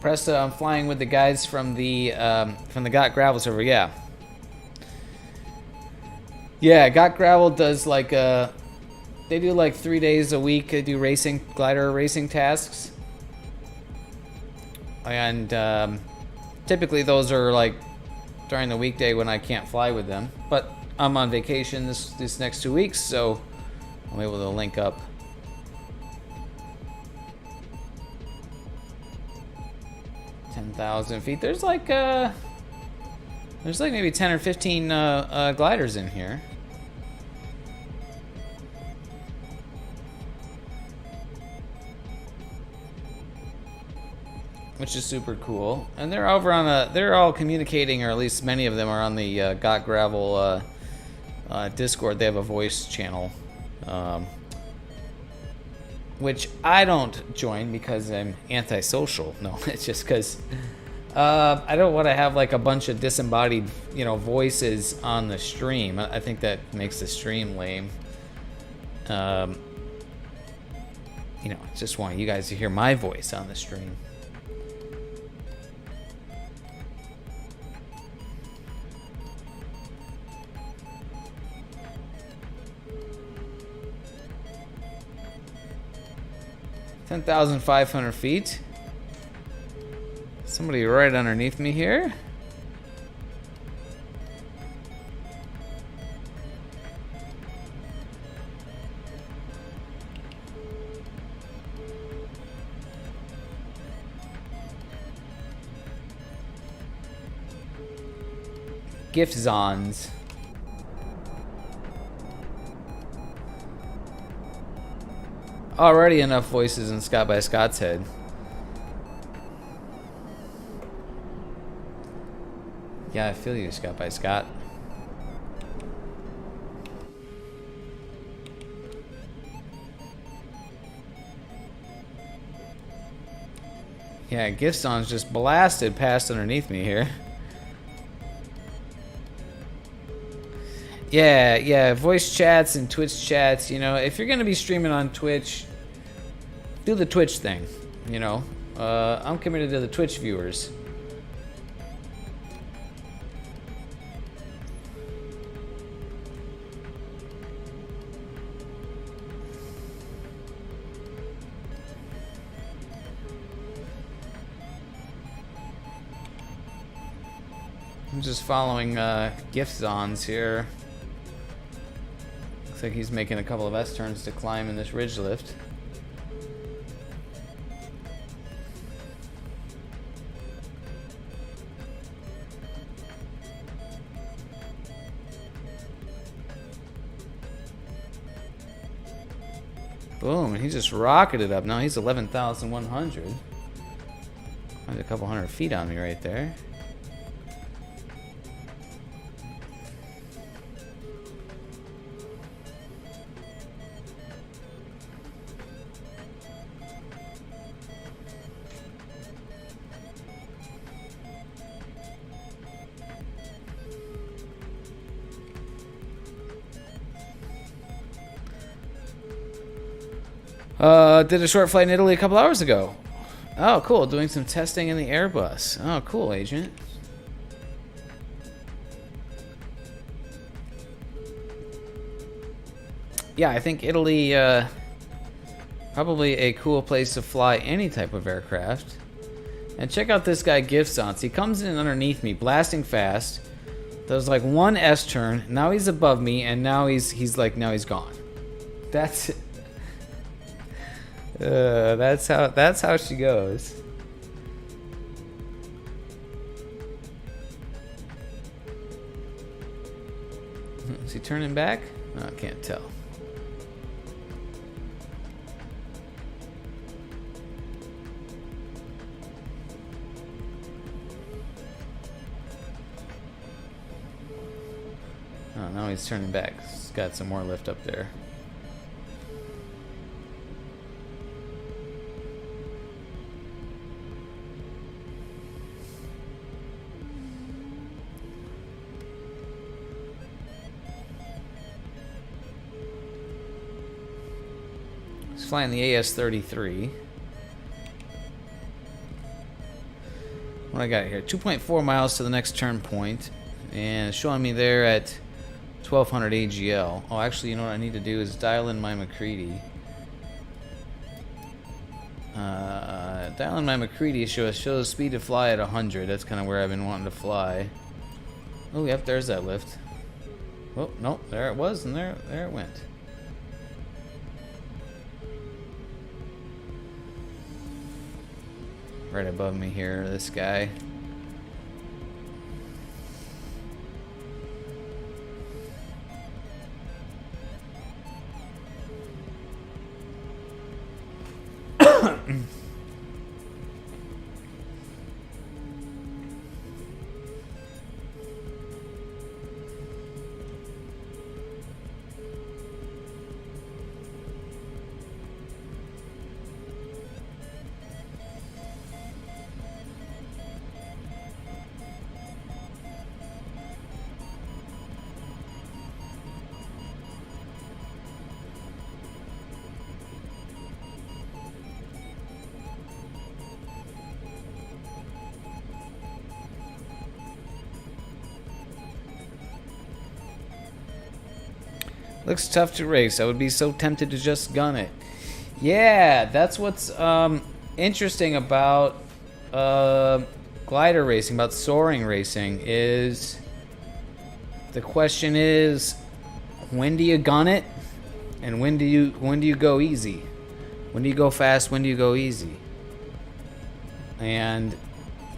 Presto, I'm flying with the guys from the Got Gravel server. Yeah. Yeah, Got Gravel does like they do like 3 days a week. They do glider racing tasks, and typically those are like during the weekday when I can't fly with them. But I'm on vacation this next 2 weeks, so I'm able to link up. 10,000 feet. There's like maybe 10 or 15 gliders in here. Which is super cool. And they're over on they're all communicating, or at least many of them are on the Got Gravel Discord. They have a voice channel. Which I don't join because I'm antisocial. No, it's just because I don't want to have like a bunch of disembodied, voices on the stream. I think that makes the stream lame. I just want you guys to hear my voice on the stream. $10,500 feet. Somebody right underneath me here. Gift Zons. Already enough voices in Scott by Scott's head. Yeah, I feel you, Scott by Scott. Yeah, Gift Song's just blasted past underneath me here. Yeah, voice chats and Twitch chats, if you're gonna be streaming on Twitch, do the Twitch thing, I'm committed to the Twitch viewers. I'm just following Gift Zons here. Looks like he's making a couple of S-turns to climb in this ridge lift. Boom, and he just rocketed up. Now he's 11,100. There's a couple hundred feet on me right there. Did a short flight in Italy a couple hours ago. Oh, cool. Doing some testing in the Airbus. Oh, cool, Agent. Yeah, I think Italy, probably a cool place to fly any type of aircraft. And check out this guy, Giftsons. He comes in underneath me, blasting fast. Does like one S-turn. Now he's above me, and now he's gone. That's it. That's how she goes. Is he turning back? Oh, I can't tell. Oh, now he's turning back. He's got some more lift up there. He's flying the AS-33. What I got here? 2.4 miles to the next turn point, and it's showing me there at 1200 AGL. Oh, actually, you know what I need to do is dial in my McCready. Dial in my McCready shows speed to fly at 100. That's kind of where I've been wanting to fly. Oh, yep, there's that lift. Oh, no, there it was, and there it went. Right above me here, this guy. Looks tough to race. I would be so tempted to just gun it. Yeah, that's what's interesting about glider racing, about soaring racing, is the question is, when do you gun it, and when do you go easy? When do you go fast? When do you go easy? And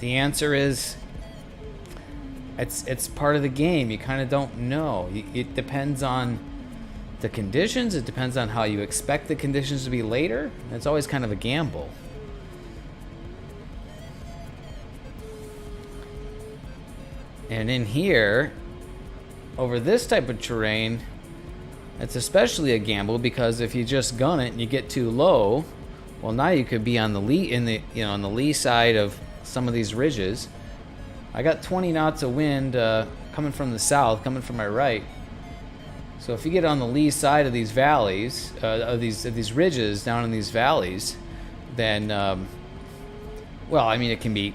the answer is, it's part of the game. You kind of don't know. It depends on the conditions. It depends on how you expect the conditions to be later. It's always kind of a gamble. And in here, over this type of terrain, it's especially a gamble, because if you just gun it and you get too low, well, now you could be on the lee on the lee side of some of these ridges. I got 20 knots of wind coming from the south, coming from my right. So if you get on the lee side of these valleys, of these ridges down in these valleys, then, well, I mean, it can be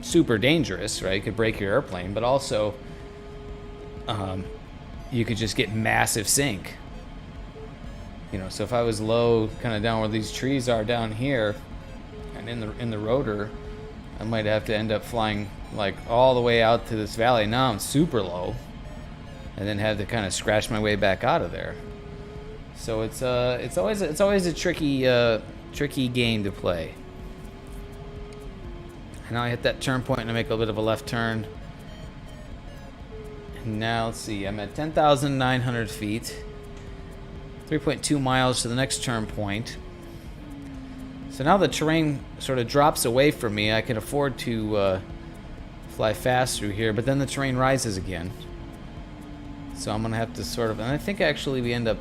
super dangerous, right? It could break your airplane, but also you could just get massive sink. You know, so if I was low, kind of down where these trees are down here, and in the rotor, I might have to end up flying like all the way out to this valley. Now I'm super low, and then have to kind of scratch my way back out of there. So it's always a tricky game to play. And now I hit that turn point and I make a bit of a left turn. And now let's see, I'm at 10,900 feet, 3.2 miles to the next turn point. So now the terrain sort of drops away from me. I can afford to fly fast through here, but then the terrain rises again. So I'm gonna have to sort of, and I think actually we end up,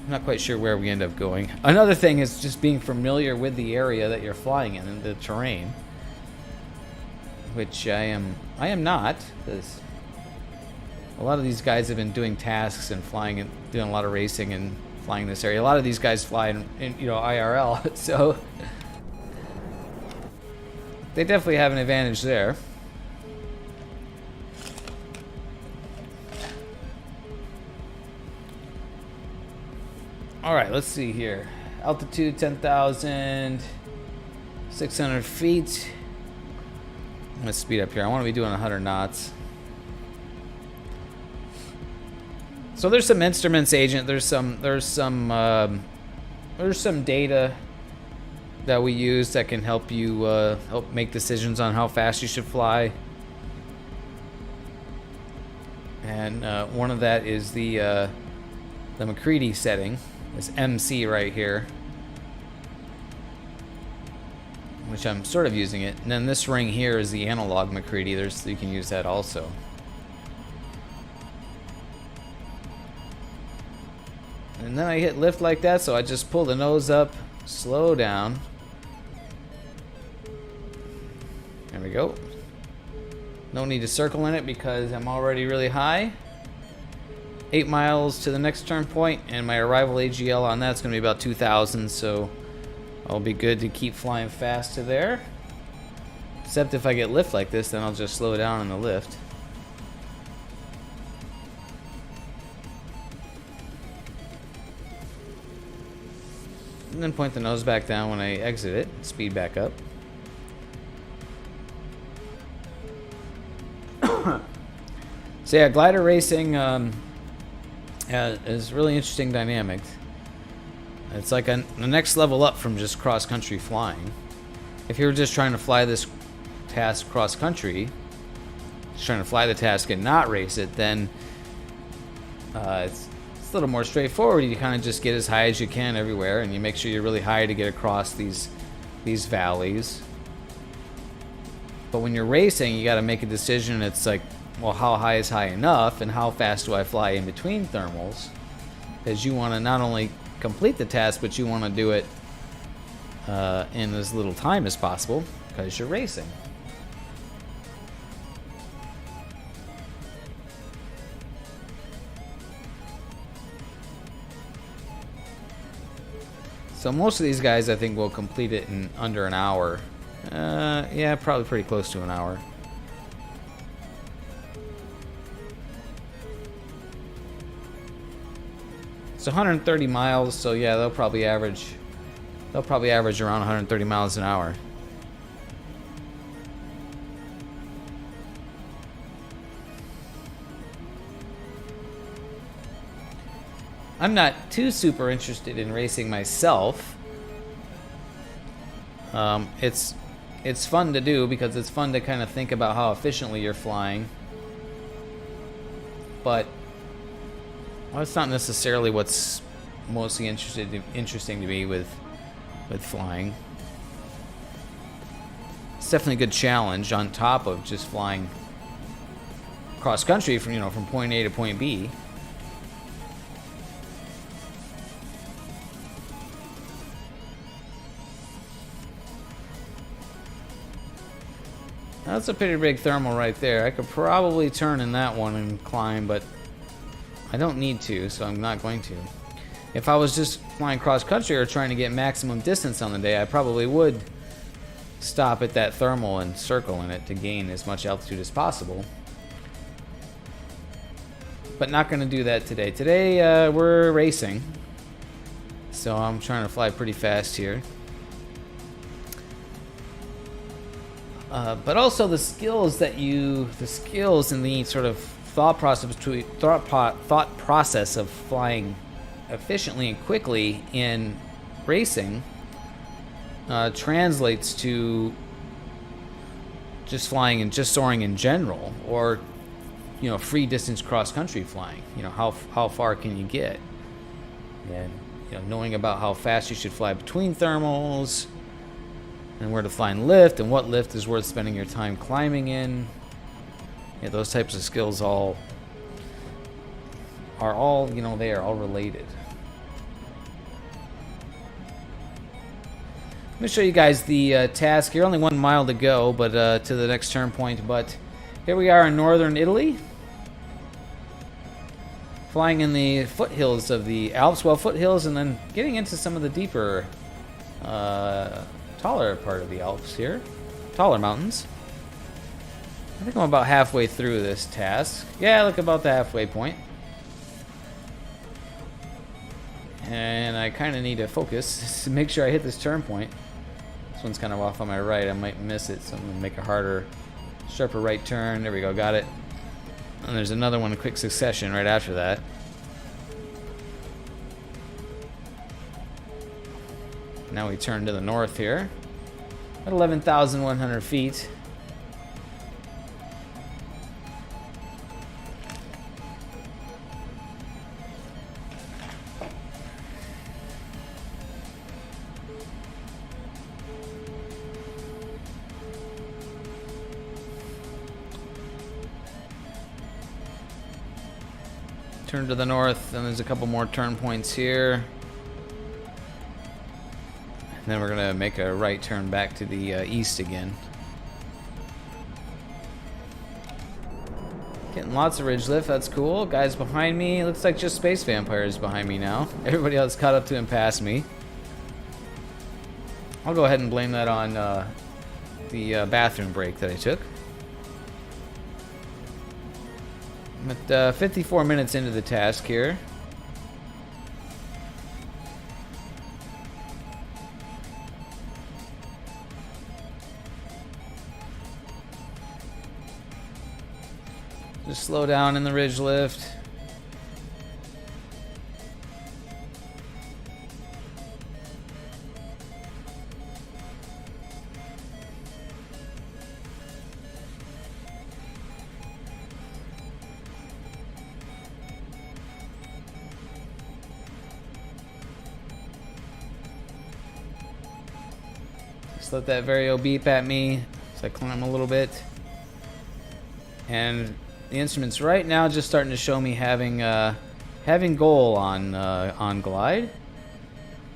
I'm not quite sure where we end up going. Another thing is just being familiar with the area that you're flying in and the terrain, which I am not, because a lot of these guys have been doing tasks and flying and doing a lot of racing and flying in this area. A lot of these guys fly in IRL, so they definitely have an advantage there. All right, let's see here. Altitude 10,600 feet. I'm gonna speed up here. I want to be doing 100 knots. So there's some instruments, agent. There's some data that we use that can help you help make decisions on how fast you should fly. And one of that is the McCready setting. This MC right here, which I'm sort of using it. And then this ring here is the analog McCready. You can use that also. And then I hit lift like that, so I just pull the nose up, slow down. There we go. No need to circle in it because I'm already really high. 8 miles to the next turn point, and my arrival AGL on that's going to be about 2,000, so I'll be good to keep flying fast to there. Except if I get lift like this, then I'll just slow down in the lift. And then point the nose back down when I exit it, speed back up. So yeah, glider racing is really interesting dynamic. It's like the next level up from just cross-country flying. If you're just trying to fly this task cross-country, just trying to fly the task and not race it, then it's a little more straightforward. You kind of just get as high as you can everywhere, and you make sure you're really high to get across these valleys. But when you're racing, you got to make a decision. It's like, well, how high is high enough, and how fast do I fly in between thermals? Because you want to not only complete the task, but you want to do it in as little time as possible, because you're racing. So most of these guys, I think, will complete it in under an hour. Yeah, probably pretty close to an hour. It's 130 miles, so yeah, they'll probably average around 130 miles an hour. I'm not too super interested in racing myself. It's fun to do because it's fun to kind of think about how efficiently you're flying. But well, it's not necessarily what's mostly interesting to me with flying. It's definitely a good challenge on top of just flying cross country from point A to point B. That's a pretty big thermal right there. I could probably turn in that one and climb, but I don't need to, so I'm not going to. If I was just flying cross country or trying to get maximum distance on the day, I probably would stop at that thermal and circle in it to gain as much altitude as possible. But not going to do that today. Today we're racing, so I'm trying to fly pretty fast here. But also the skills and the sort of thought process of flying efficiently and quickly in racing translates to just flying and just soaring in general, or free distance cross country flying. How far can you get, and knowing about how fast you should fly between thermals, and where to find lift, and what lift is worth spending your time climbing in. Yeah, those types of skills are all they are all related. Let me show you guys the task here. Only 1 mile to go, but to the next turn point. But here we are in northern Italy, flying in the foothills of the Alps, foothills, and then getting into some of the deeper, taller part of the Alps here, taller mountains. I think I'm about halfway through this task. Yeah, look, about the halfway point. And I kind of need to focus to make sure I hit this turn point. This one's kind of off on my right. I might miss it, so I'm going to make a harder, sharper right turn. There we go, got it. And there's another one in quick succession right after that. Now we turn to the north here at 11,100 feet. Turn to the north, and there's a couple more turn points here. And then we're gonna make a right turn back to the east again. Getting lots of ridge lift, that's cool. Guys behind me, looks like just Space Vampires behind me now. Everybody else caught up to and past me. I'll go ahead and blame that on the bathroom break that I took. I'm at 54 minutes into the task here. Just slow down in the ridge lift. Just let that vario beep at me as I climb a little bit. And the instrument's right now just starting to show me having goal on glide.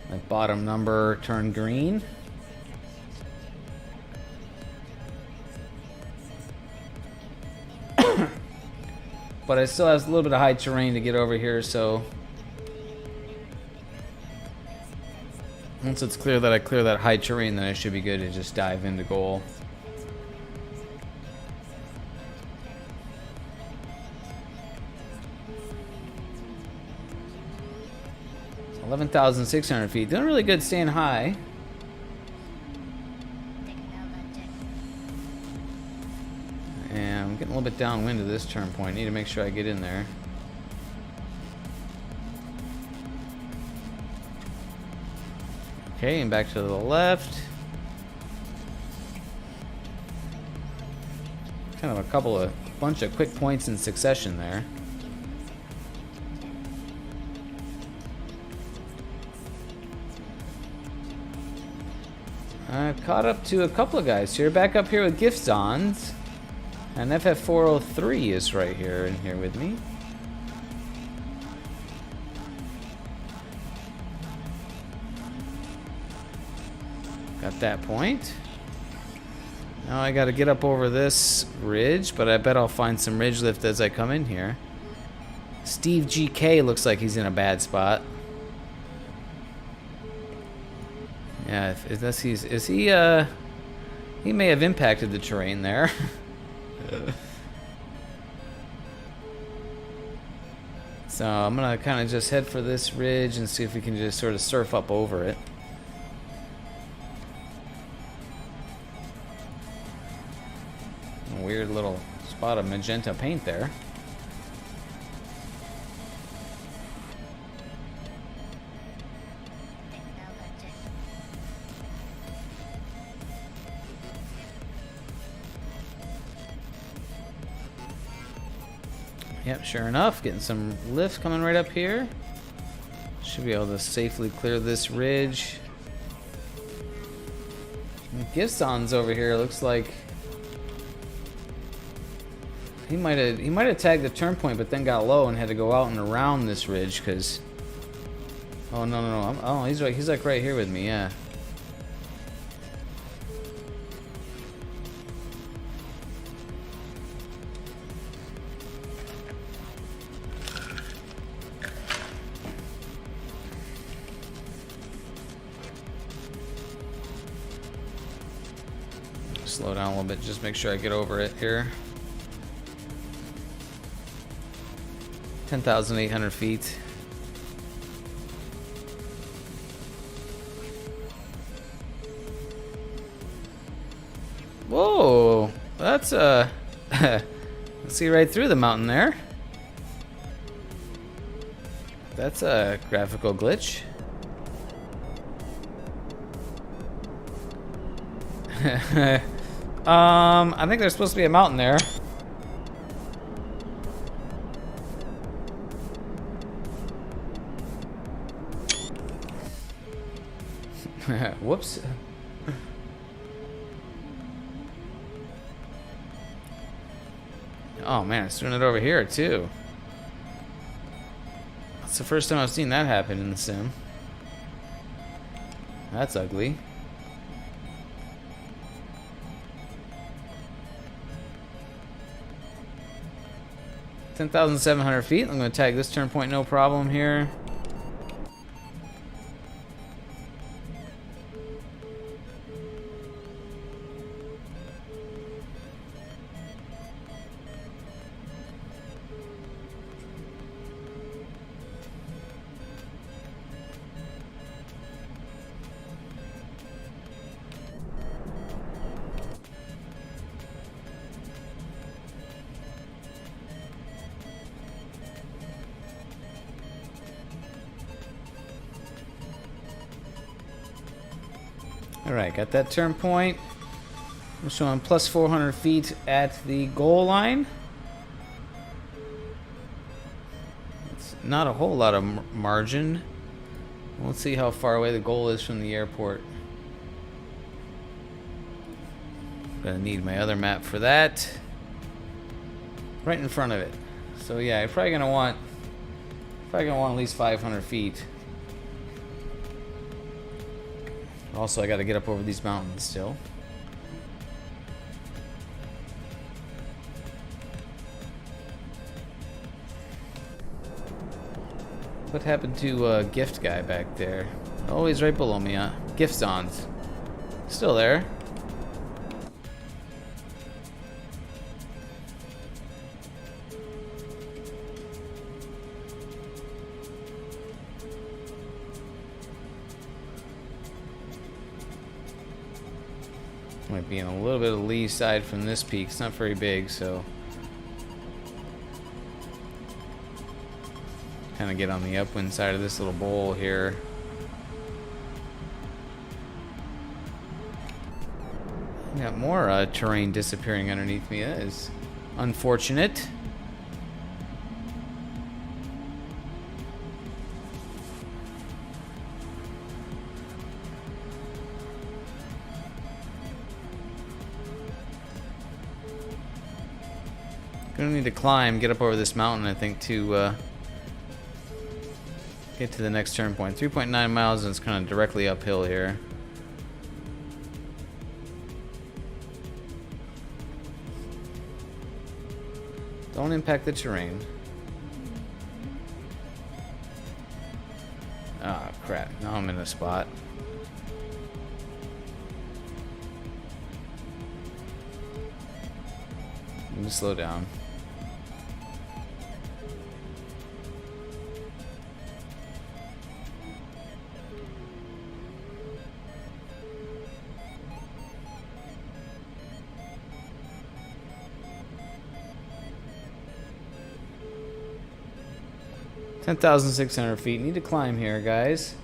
That bottom number turned green. But I still have a little bit of high terrain to get over here, so once it's clear that I clear that high terrain, then I should be good to just dive into goal. 11,600 feet. Doing really good staying high. And I'm getting a little bit downwind of this turn point. Need to make sure I get in there. Okay, and back to the left. Kind of a bunch of quick points in succession there. I've caught up to a couple of guys here. Back up here with Gifts Ons. And FF403 is right here in here with me. Got that point. Now I gotta get up over this ridge, but I bet I'll find some ridge lift as I come in here. Steve GK looks like he's in a bad spot. Yeah, he may have impacted the terrain there. So I'm gonna kind of just head for this ridge and see if we can just sort of surf up over it. A weird little spot of magenta paint there. Yep, sure enough, getting some lifts coming right up here. Should be able to safely clear this ridge. Giftson's over here. Looks like he might have tagged the turn point, but then got low and had to go out and around this ridge because. Oh no! Oh, he's like right here with me. Yeah. Slow down a little bit, just make sure I get over it here. 10,800 feet. Whoa, that's let's see right through the mountain there. That's a graphical glitch. I think there's supposed to be a mountain there. Whoops. Oh man, it's doing it over here too. It's the first time I've seen that happen in the sim. That's ugly. $10,700 feet. I'm going to tag this turn point, no problem here. Alright, got that turn point. I'm showing plus 400 feet at the goal line. It's not a whole lot of margin. Let's see how far away the goal is from the airport. Gonna need my other map for that. Right in front of it. So yeah, I'm probably gonna want at least 500 feet. Also, I got to get up over these mountains still. What happened to Gift Guy back there? Oh, he's right below me. Gift Zons. Still there. Might be in a little bit of lee side from this peak. It's not very big, so kind of get on the upwind side of this little bowl here. Got more terrain disappearing underneath me. That is unfortunate. Gonna need to climb, get up over this mountain, I think, to get to the next turn point. 3.9 miles, and it's kind of directly uphill here. Don't impact the terrain. Ah, crap. Now I'm in a spot. Need to slow down. $10,600 feet. Need to climb here, guys.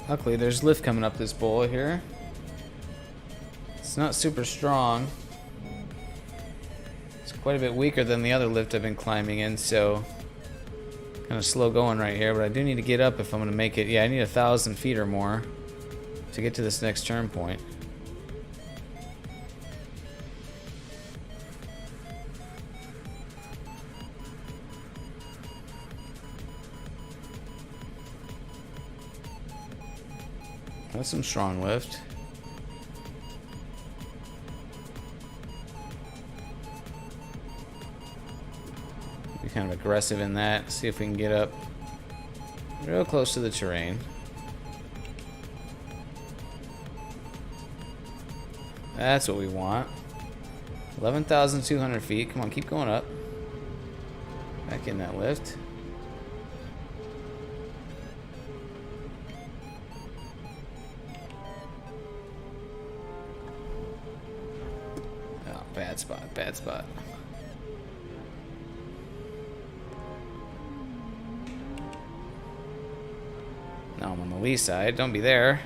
Luckily, there's lift coming up this bowl here. It's not super strong. It's quite a bit weaker than the other lift I've been climbing in, so kind of slow going right here, but I do need to get up if I'm going to make it. Yeah, I need 1,000 feet or more to get to this next turn point. That's some strong lift. Be kind of aggressive in that. See if we can get up real close to the terrain. That's what we want. 11,200 feet. Come on, keep going up. Back in that lift. Oh, bad spot, bad spot. Now I'm on the lee side. Don't be there.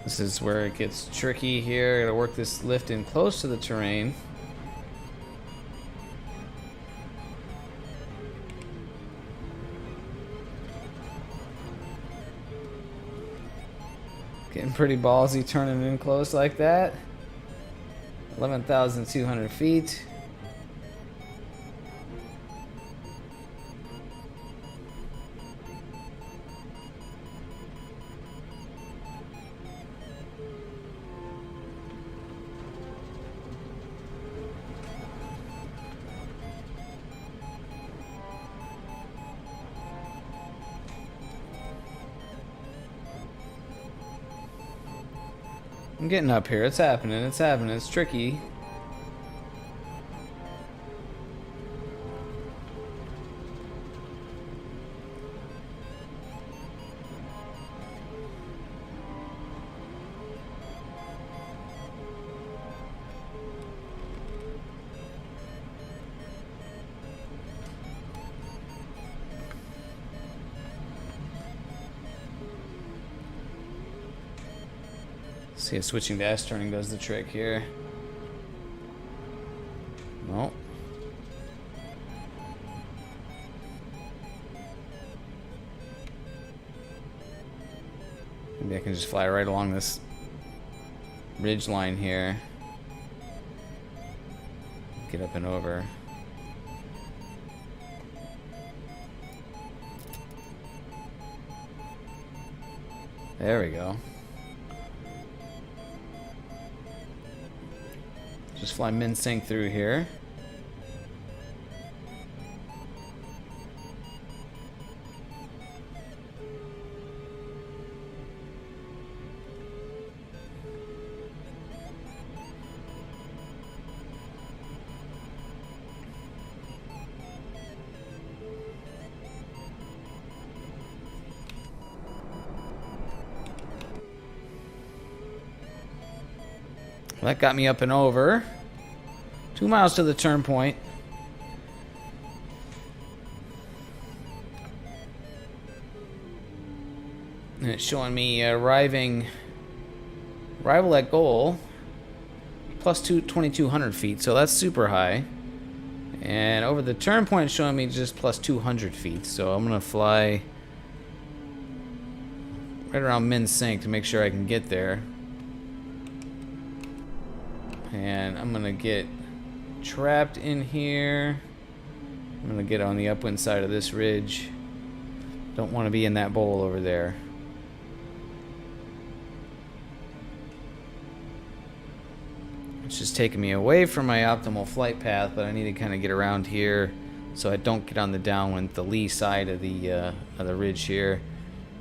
This is where it gets tricky here. Gotta work this lift in close to the terrain. Getting pretty ballsy turning in close like that. 11,200 feet. I'm getting up here. It's happening. It's happening. It's tricky. See if switching to S turning does the trick here. No. Maybe I can just fly right along this ridge line here. Get up and over. There we go. Just fly min sync through here. That got me up and over. 2 miles to the turn point. And it's showing me arrival at goal plus 2,200 feet, so that's super high. And over the turn point, it's showing me just plus 200 feet, so I'm gonna fly right around min sync to make sure I can get there. And I'm gonna get trapped in here. I'm gonna get on the upwind side of this ridge. Don't want to be in that bowl over there. It's just taking me away from my optimal flight path, but I need to kind of get around here so I don't get on the downwind, the lee side of the ridge here.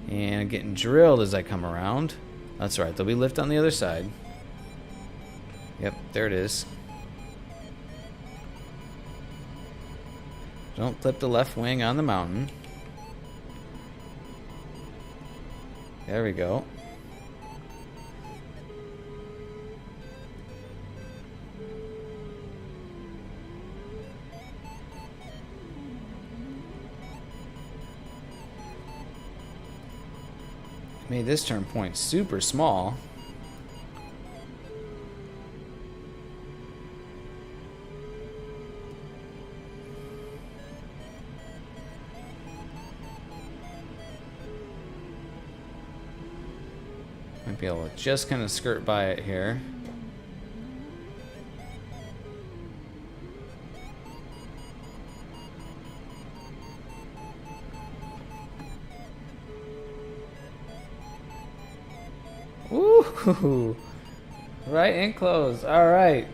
And I'm getting drilled as I come around. That's right, there'll be lift on the other side. Yep, there it is. Don't clip the left wing on the mountain. There we go. Made this turn point super small. Might be able to just kind of skirt by it here. Ooh, Right and close. All right.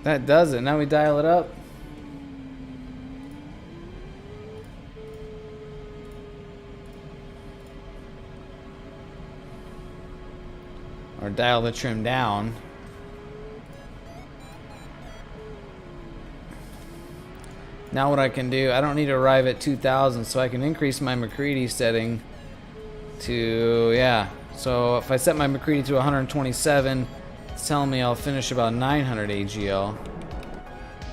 That does it. Now we dial it up. Or dial the trim down. Now what I can do, I don't need to arrive at 2000, so I can increase my McCready setting to, yeah. So if I set my McCready to 127, it's telling me I'll finish about 900 AGL,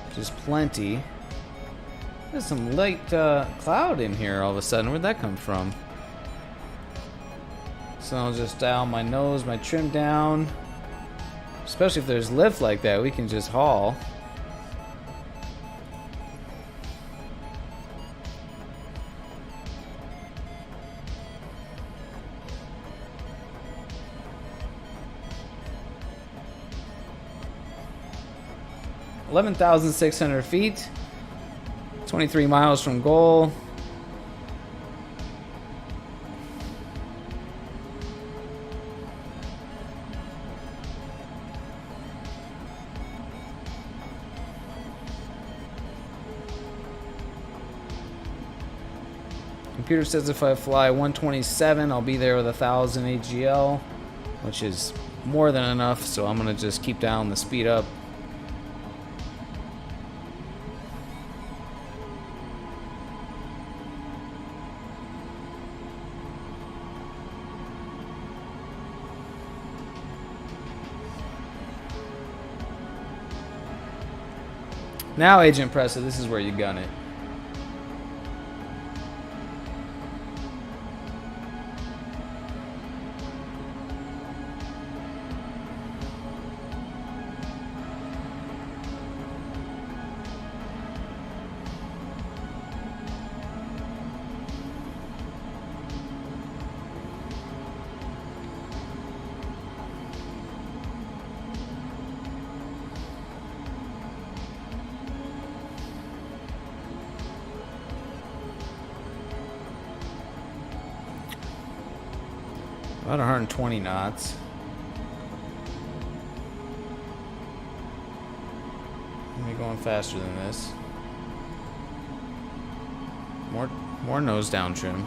which is plenty. There's some light cloud in here all of a sudden. Where'd that come from? So I'll just dial my nose, my trim down. Especially if there's lift like that, we can just haul. $11,600 feet, 23 miles from goal. Computer says if I fly 127, I'll be there with 1,000 AGL, which is more than enough, so I'm gonna just keep down the speed up. Now, Agent Pressa, this is where you gun it. About 120 knots. Let me going faster than this. More nose down trim.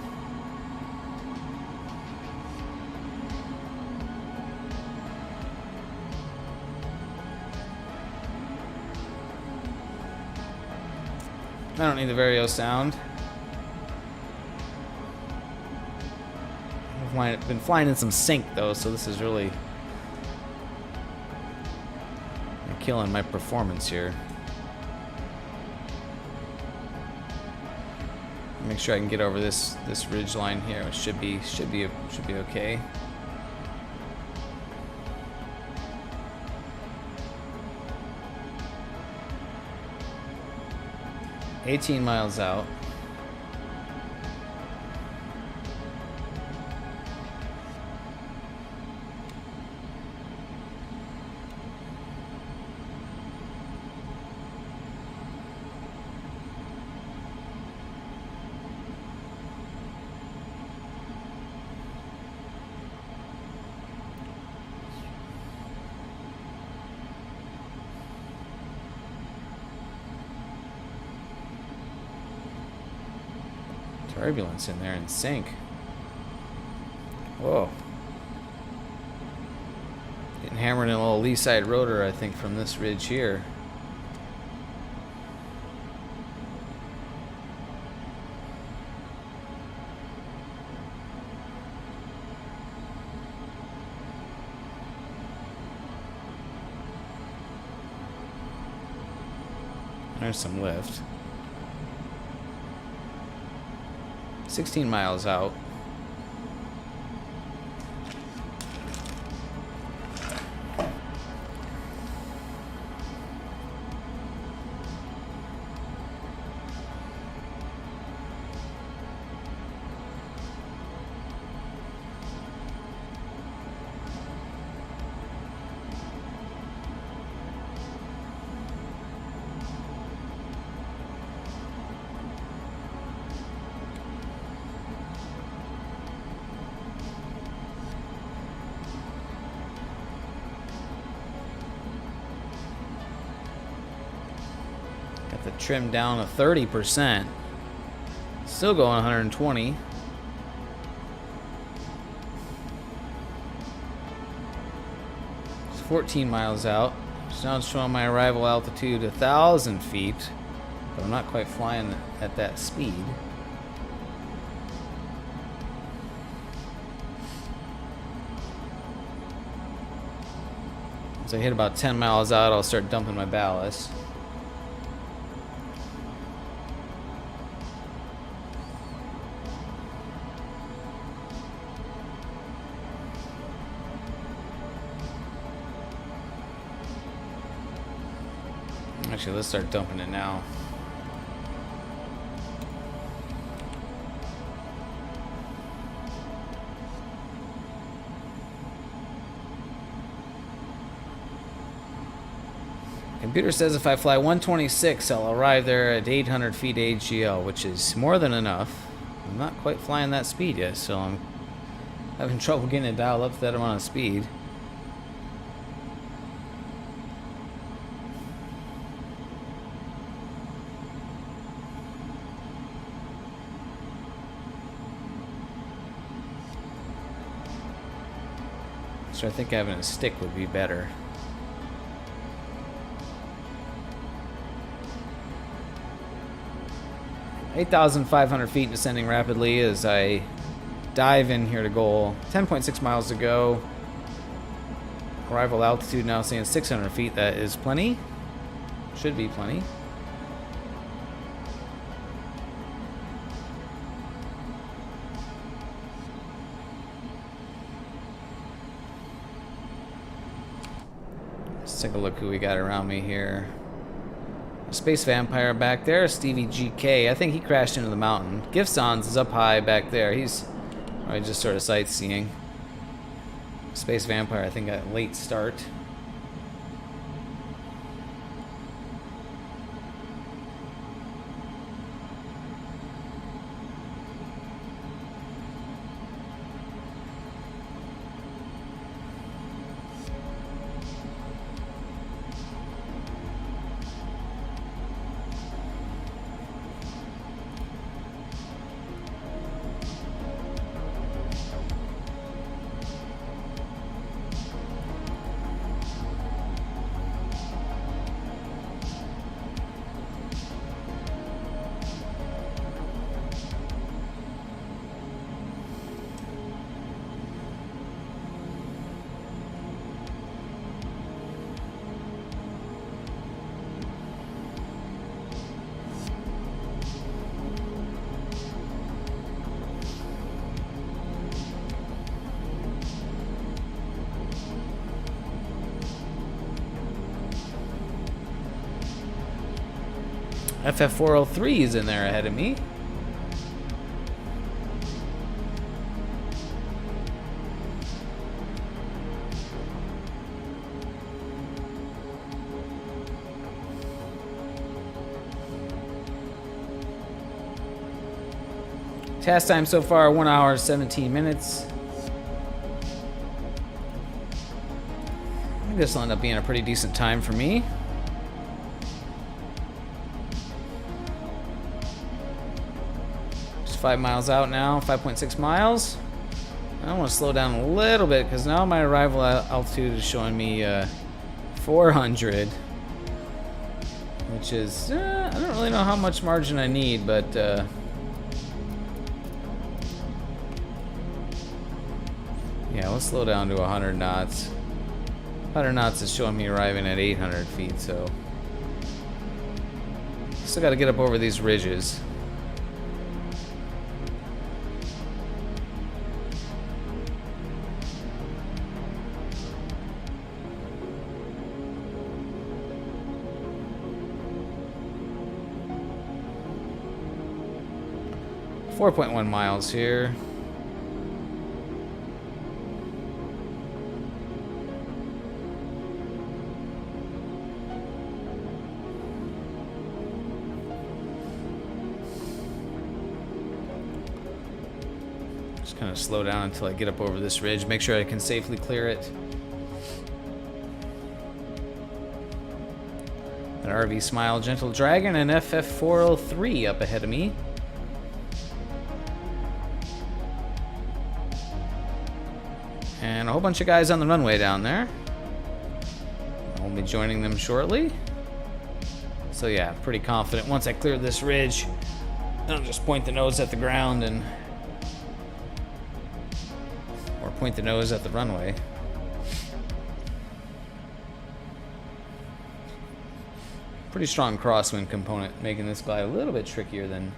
I don't need the Vario sound. I've been flying in some sync though, so this is really killing my performance here. Make sure I can get over this ridge line here. It should be okay. $18 miles out. Turbulence in there in sync. Whoa. Getting hammered in a little lee side rotor, I think, from this ridge here. There's some lift. 16 miles out. trimmed down to 30%. Still going 120. It's 14 miles out. So now it's showing my arrival altitude 1,000 feet. But I'm not quite flying at that speed. As I hit about 10 miles out, I'll start dumping my ballast. Actually, let's start dumping it now. Computer says if I fly 126, I'll arrive there at 800 feet AGL, which is more than enough. I'm not quite flying that speed yet, so I'm having trouble getting it dialed up to that amount of speed. So I think having a stick would be better. 8,500 feet, descending rapidly as I dive in here to goal. 10.6 miles to go. Arrival altitude now saying 600 feet. That is plenty. Should be plenty. Let's take a look who we got around me here. Space Vampire back there, Stevie GK. I think he crashed into the mountain. Gifsons is up high back there. He's probably just sort of sightseeing. Space Vampire, I think, got a late start. FF403 is in there ahead of me. Task time so far, 1 hour, 17 minutes. I think this will end up being a pretty decent time for me. Just 5 miles out now, 5.6 miles. I want to slow down a little bit because now my arrival altitude is showing me 400. Which is, I don't really know how much margin I need, but yeah, let's slow down to 100 knots. 100 knots is showing me arriving at 800 feet, so still got to get up over these ridges. .1 miles here. Just kind of slow down until I get up over this ridge. Make sure I can safely clear it. An RV Smile Gentle Dragon and FF403 up ahead of me. And a whole bunch of guys on the runway down there. I'll be joining them shortly. So yeah, pretty confident. Once I clear this ridge, I'll just point the nose at the ground or point the nose at the runway. Pretty strong crosswind component, making this glide a little bit trickier than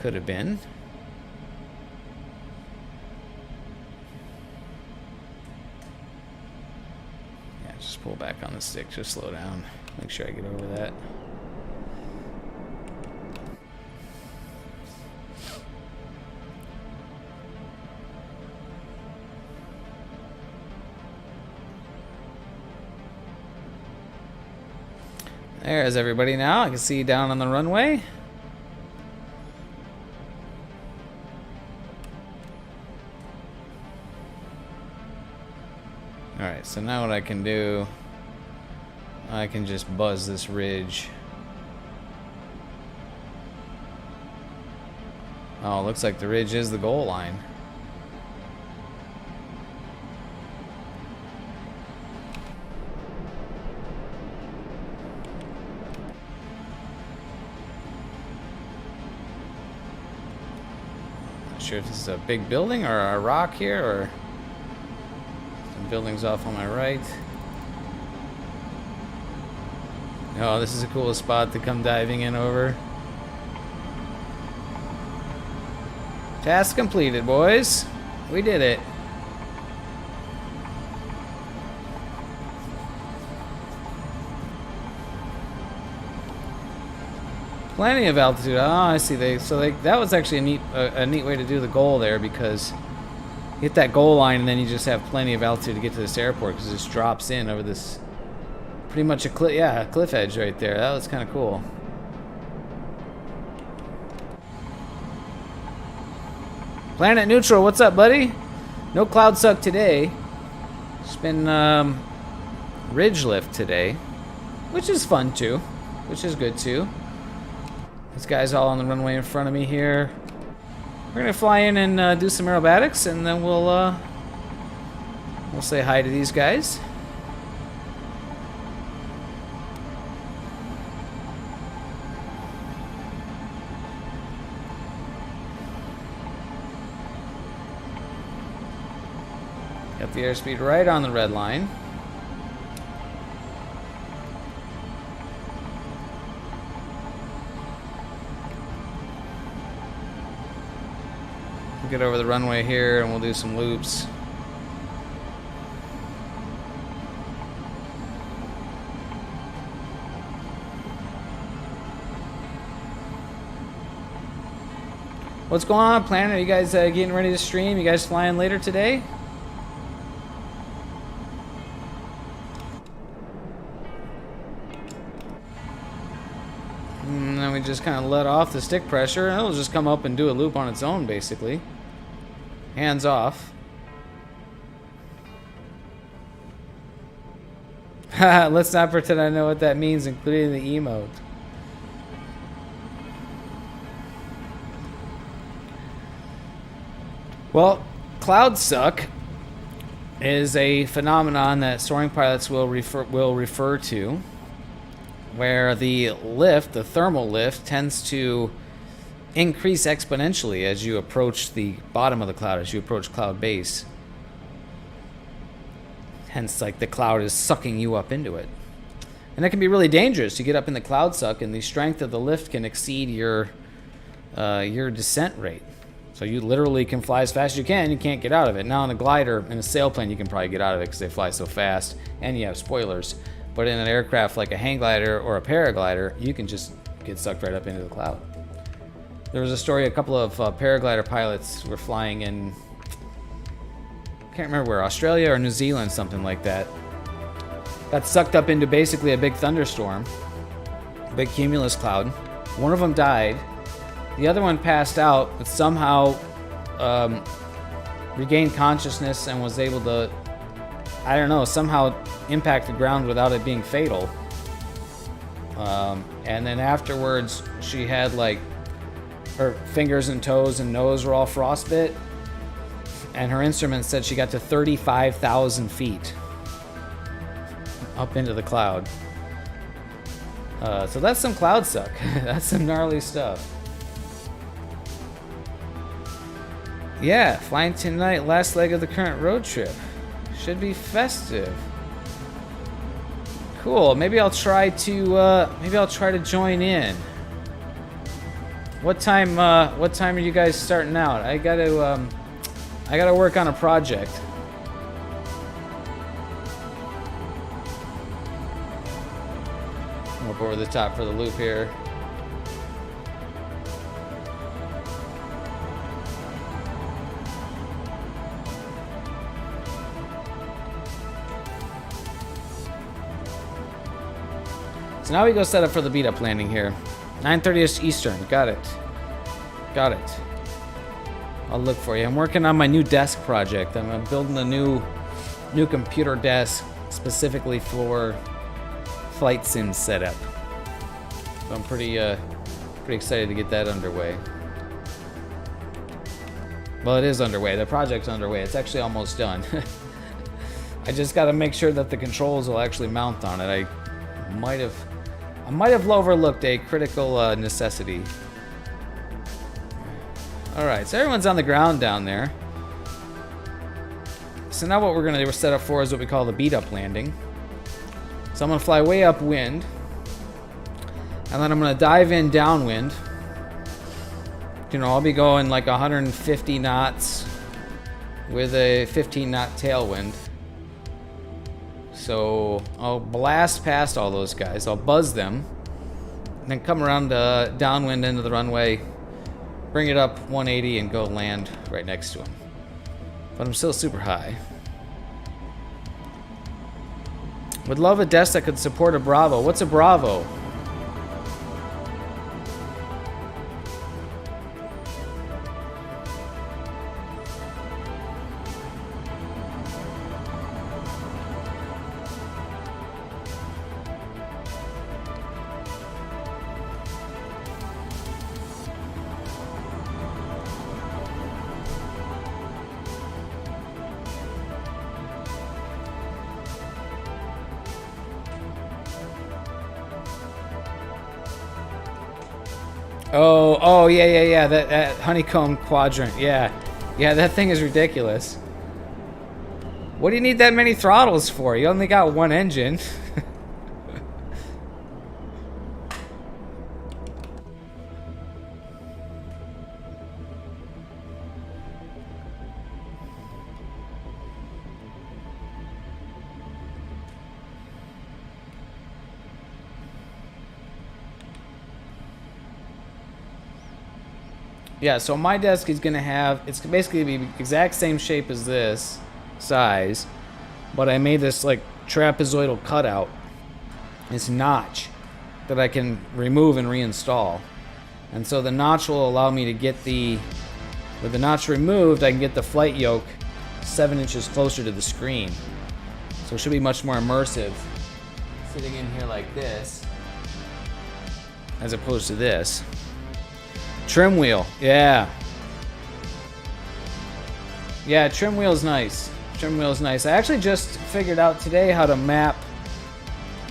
could have been. Yeah, just pull back on the stick, just slow down. Make sure I get over that. There's everybody now. I can see you down on the runway. Alright, so now what I can do, I can just buzz this ridge. Oh, looks like the ridge is the goal line. Sure if this is a big building or a rock here, or some buildings off on my right. Oh, this is a cool spot to come diving in over. Task completed, boys. We did it. Plenty of altitude. Oh, I see. That was actually a neat way to do the goal there, because you hit that goal line and then you just have plenty of altitude to get to this airport, because it just drops in over this pretty much a cliff edge right there. That was kind of cool. Planet Neutral, what's up, buddy? No cloud suck today. It's been ridge lift today, which is fun too, which is good too. This guy's all on the runway in front of me here. We're gonna fly in and do some aerobatics, and then we'll say hi to these guys. Got the airspeed right on the red line. Get over the runway here and we'll do some loops. What's going on, Planet? Are you guys getting ready to stream? You guys flying later today? And then we just kind of let off the stick pressure and it'll just come up and do a loop on its own, basically. Hands off. Let's not pretend I know what that means, including the emote. Well, cloud suck is a phenomenon that soaring pilots will refer to, where the lift, the thermal lift, tends to increase exponentially as you approach the bottom of the cloud, as you approach cloud base. Hence, like, the cloud is sucking you up into it. And that can be really dangerous. You get up in the cloud suck and the strength of the lift can exceed your descent rate. So you literally can fly as fast as you can, you can't get out of it. Now on a glider, in a sailplane, you can probably get out of it because they fly so fast and you have spoilers. But in an aircraft like a hang glider or a paraglider, you can just get sucked right up into the cloud. There was a story, a couple of paraglider pilots were flying in, I can't remember where, Australia or New Zealand, something like that. Got sucked up into basically a big thunderstorm, a big cumulus cloud. One of them died. The other one passed out, but somehow regained consciousness and was able to, I don't know, somehow impact the ground without it being fatal. And then afterwards, she had like her fingers and toes and nose were all frostbit. And her instrument said she got to 35,000 feet up into the cloud. So that's some cloud suck. That's some gnarly stuff. Yeah, flying tonight, last leg of the current road trip. Should be festive. Cool. Maybe I'll try to join in. What time are you guys starting out? I gotta work on a project. I'm up over the top for the loop here. So now we go set up for the beat up landing here. 9:30 Eastern. Got it. I'll look for you. I'm working on my new desk project. I'm building a new computer desk specifically for flight sim setup. So I'm pretty excited to get that underway. Well, it is underway. The project's underway. It's actually almost done. I just got to make sure that the controls will actually mount on it. I might have overlooked a critical necessity. All right, so everyone's on the ground down there. So now what we're going to do, we're set up for is what we call the beat up landing. So I'm going to fly way upwind, and then I'm going to dive in downwind. You know, I'll be going like 150 knots with a 15 knot tailwind. So I'll blast past all those guys. I'll buzz them, and then come around downwind into the runway, bring it up 180, and go land right next to them. But I'm still super high. Would love a desk that could support a Bravo. What's a Bravo? Oh, yeah. That honeycomb quadrant. Yeah, that thing is ridiculous. What do you need that many throttles for? You only got one engine. Yeah, so my desk is going to have, it's basically the exact same shape as this, size, but I made this like trapezoidal cutout, this notch that I can remove and reinstall. And so the notch will allow me to get with the notch removed, I can get the flight yoke 7 inches closer to the screen. So it should be much more immersive sitting in here like this, as opposed to this. Trim wheel, yeah. Yeah, trim wheel's nice. I actually just figured out today how to map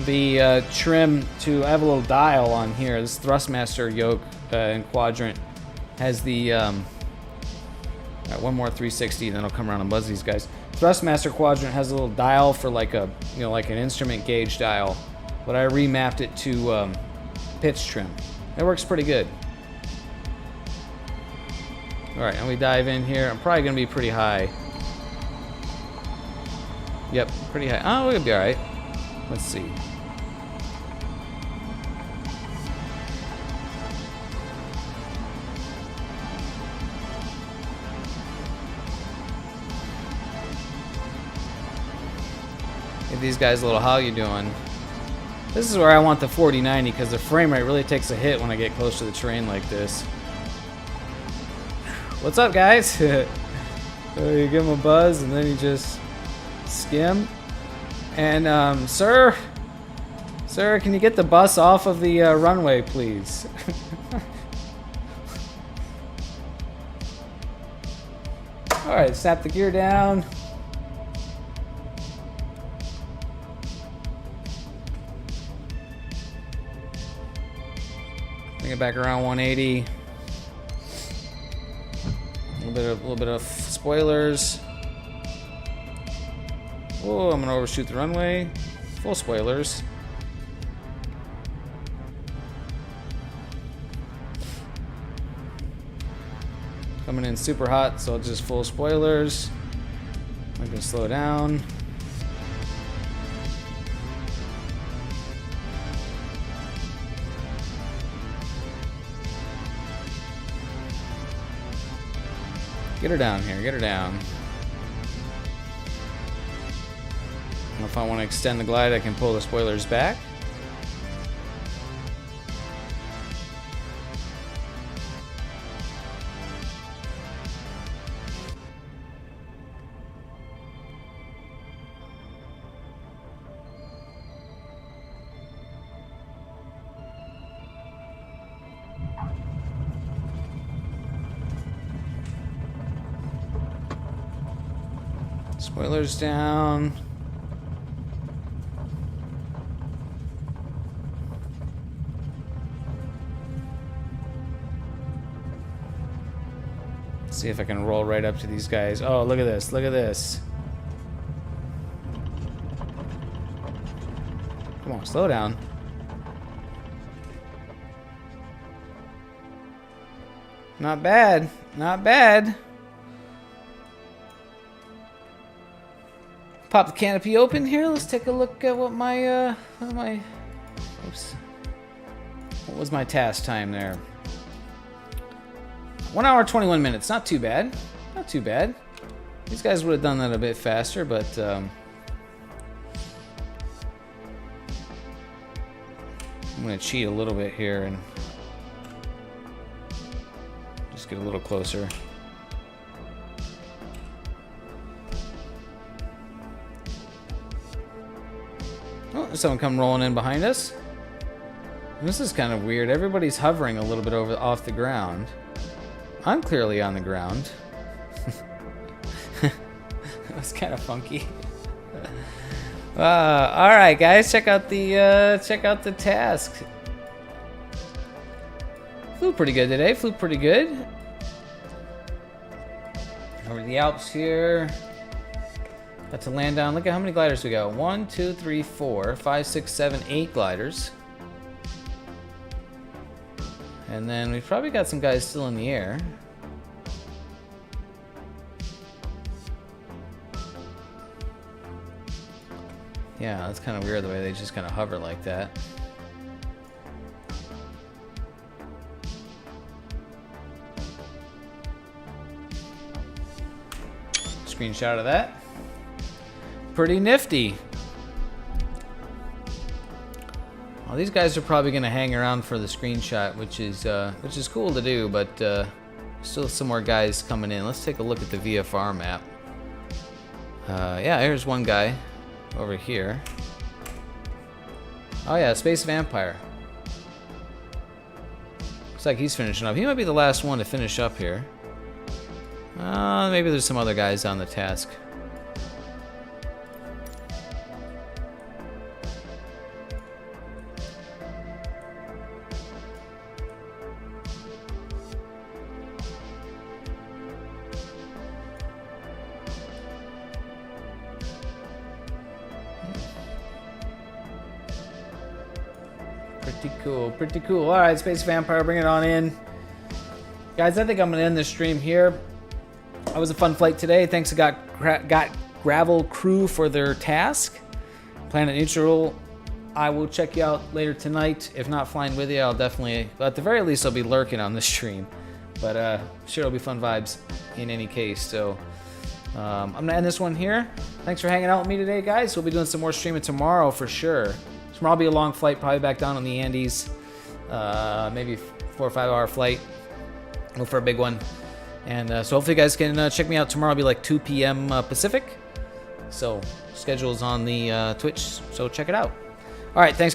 the trim to, I have a little dial on here. This Thrustmaster yoke and quadrant has the, one more 360, then I'll come around and buzz these guys. Thrustmaster quadrant has a little dial for like a, like an instrument gauge dial, but I remapped it to pitch trim. It works pretty good. Alright, and we dive in here. I'm probably going to be pretty high. Yep, pretty high. Oh, we're going to be alright. Let's see. Give these guys a little, how you doing? This is where I want the 4090 because the frame rate really takes a hit when I get close to the terrain like this. What's up, guys? You give him a buzz and then you just skim. And sir, Sir, can you get the bus off of the runway, please? Alright, snap the gear down. Bring it back around 180. A little bit of spoilers. Oh, I'm gonna overshoot the runway. Full spoilers. Coming in super hot, so just full spoilers. I can slow down. Get her down here, get her down. And if I want to extend the glide, I can pull the spoilers back. Spoilers down. Let's see if I can roll right up to these guys. Oh, look at this. Look at this. Come on, slow down. Not bad. Not bad. Pop the canopy open here. Let's take a look at what my oops. What was my task time there? 1 hour 21 minutes. Not too bad. Not too bad. These guys would have done that a bit faster, but I'm gonna cheat a little bit here and just get a little closer. Oh, there's someone come rolling in behind us. This is kind of weird. Everybody's hovering a little bit off the ground. I'm clearly on the ground. That's kind of funky. All right, guys, check out the task. Flew pretty good today. Flew pretty good. Over the Alps here. Got to land down. Look at how many gliders we got. 1, 2, 3, 4, 5, 6, 7, 8 gliders. And then we've probably got some guys still in the air. Yeah, that's kind of weird the way they just kind of hover like that. Screenshot of that. Pretty nifty. Well, these guys are probably going to hang around for the screenshot, which is cool to do, but still some more guys coming in. Let's take a look at the VFR map. Yeah, here's one guy over here. Oh yeah, Space Vampire. Looks like he's finishing up. He might be the last one to finish up here. Maybe there's some other guys on the task. Pretty cool, pretty cool. All right, Space Vampire, bring it on in. Guys, I think I'm gonna end this stream here. That was a fun flight today. Thanks to Got Gravel crew for their task. Planet Neutral, I will check you out later tonight. If not flying with you, I'll definitely, at the very least, I'll be lurking on this stream. But sure, it'll be fun vibes in any case. So I'm gonna end this one here. Thanks for hanging out with me today, guys. We'll be doing some more streaming tomorrow for sure. Tomorrow will be a long flight, probably back down on the Andes. Maybe 4 or 5 hour flight. Go for a big one. And so hopefully you guys can check me out tomorrow. It'll be like 2 p.m. Pacific. So schedule's on the Twitch, so check it out. All right, thanks.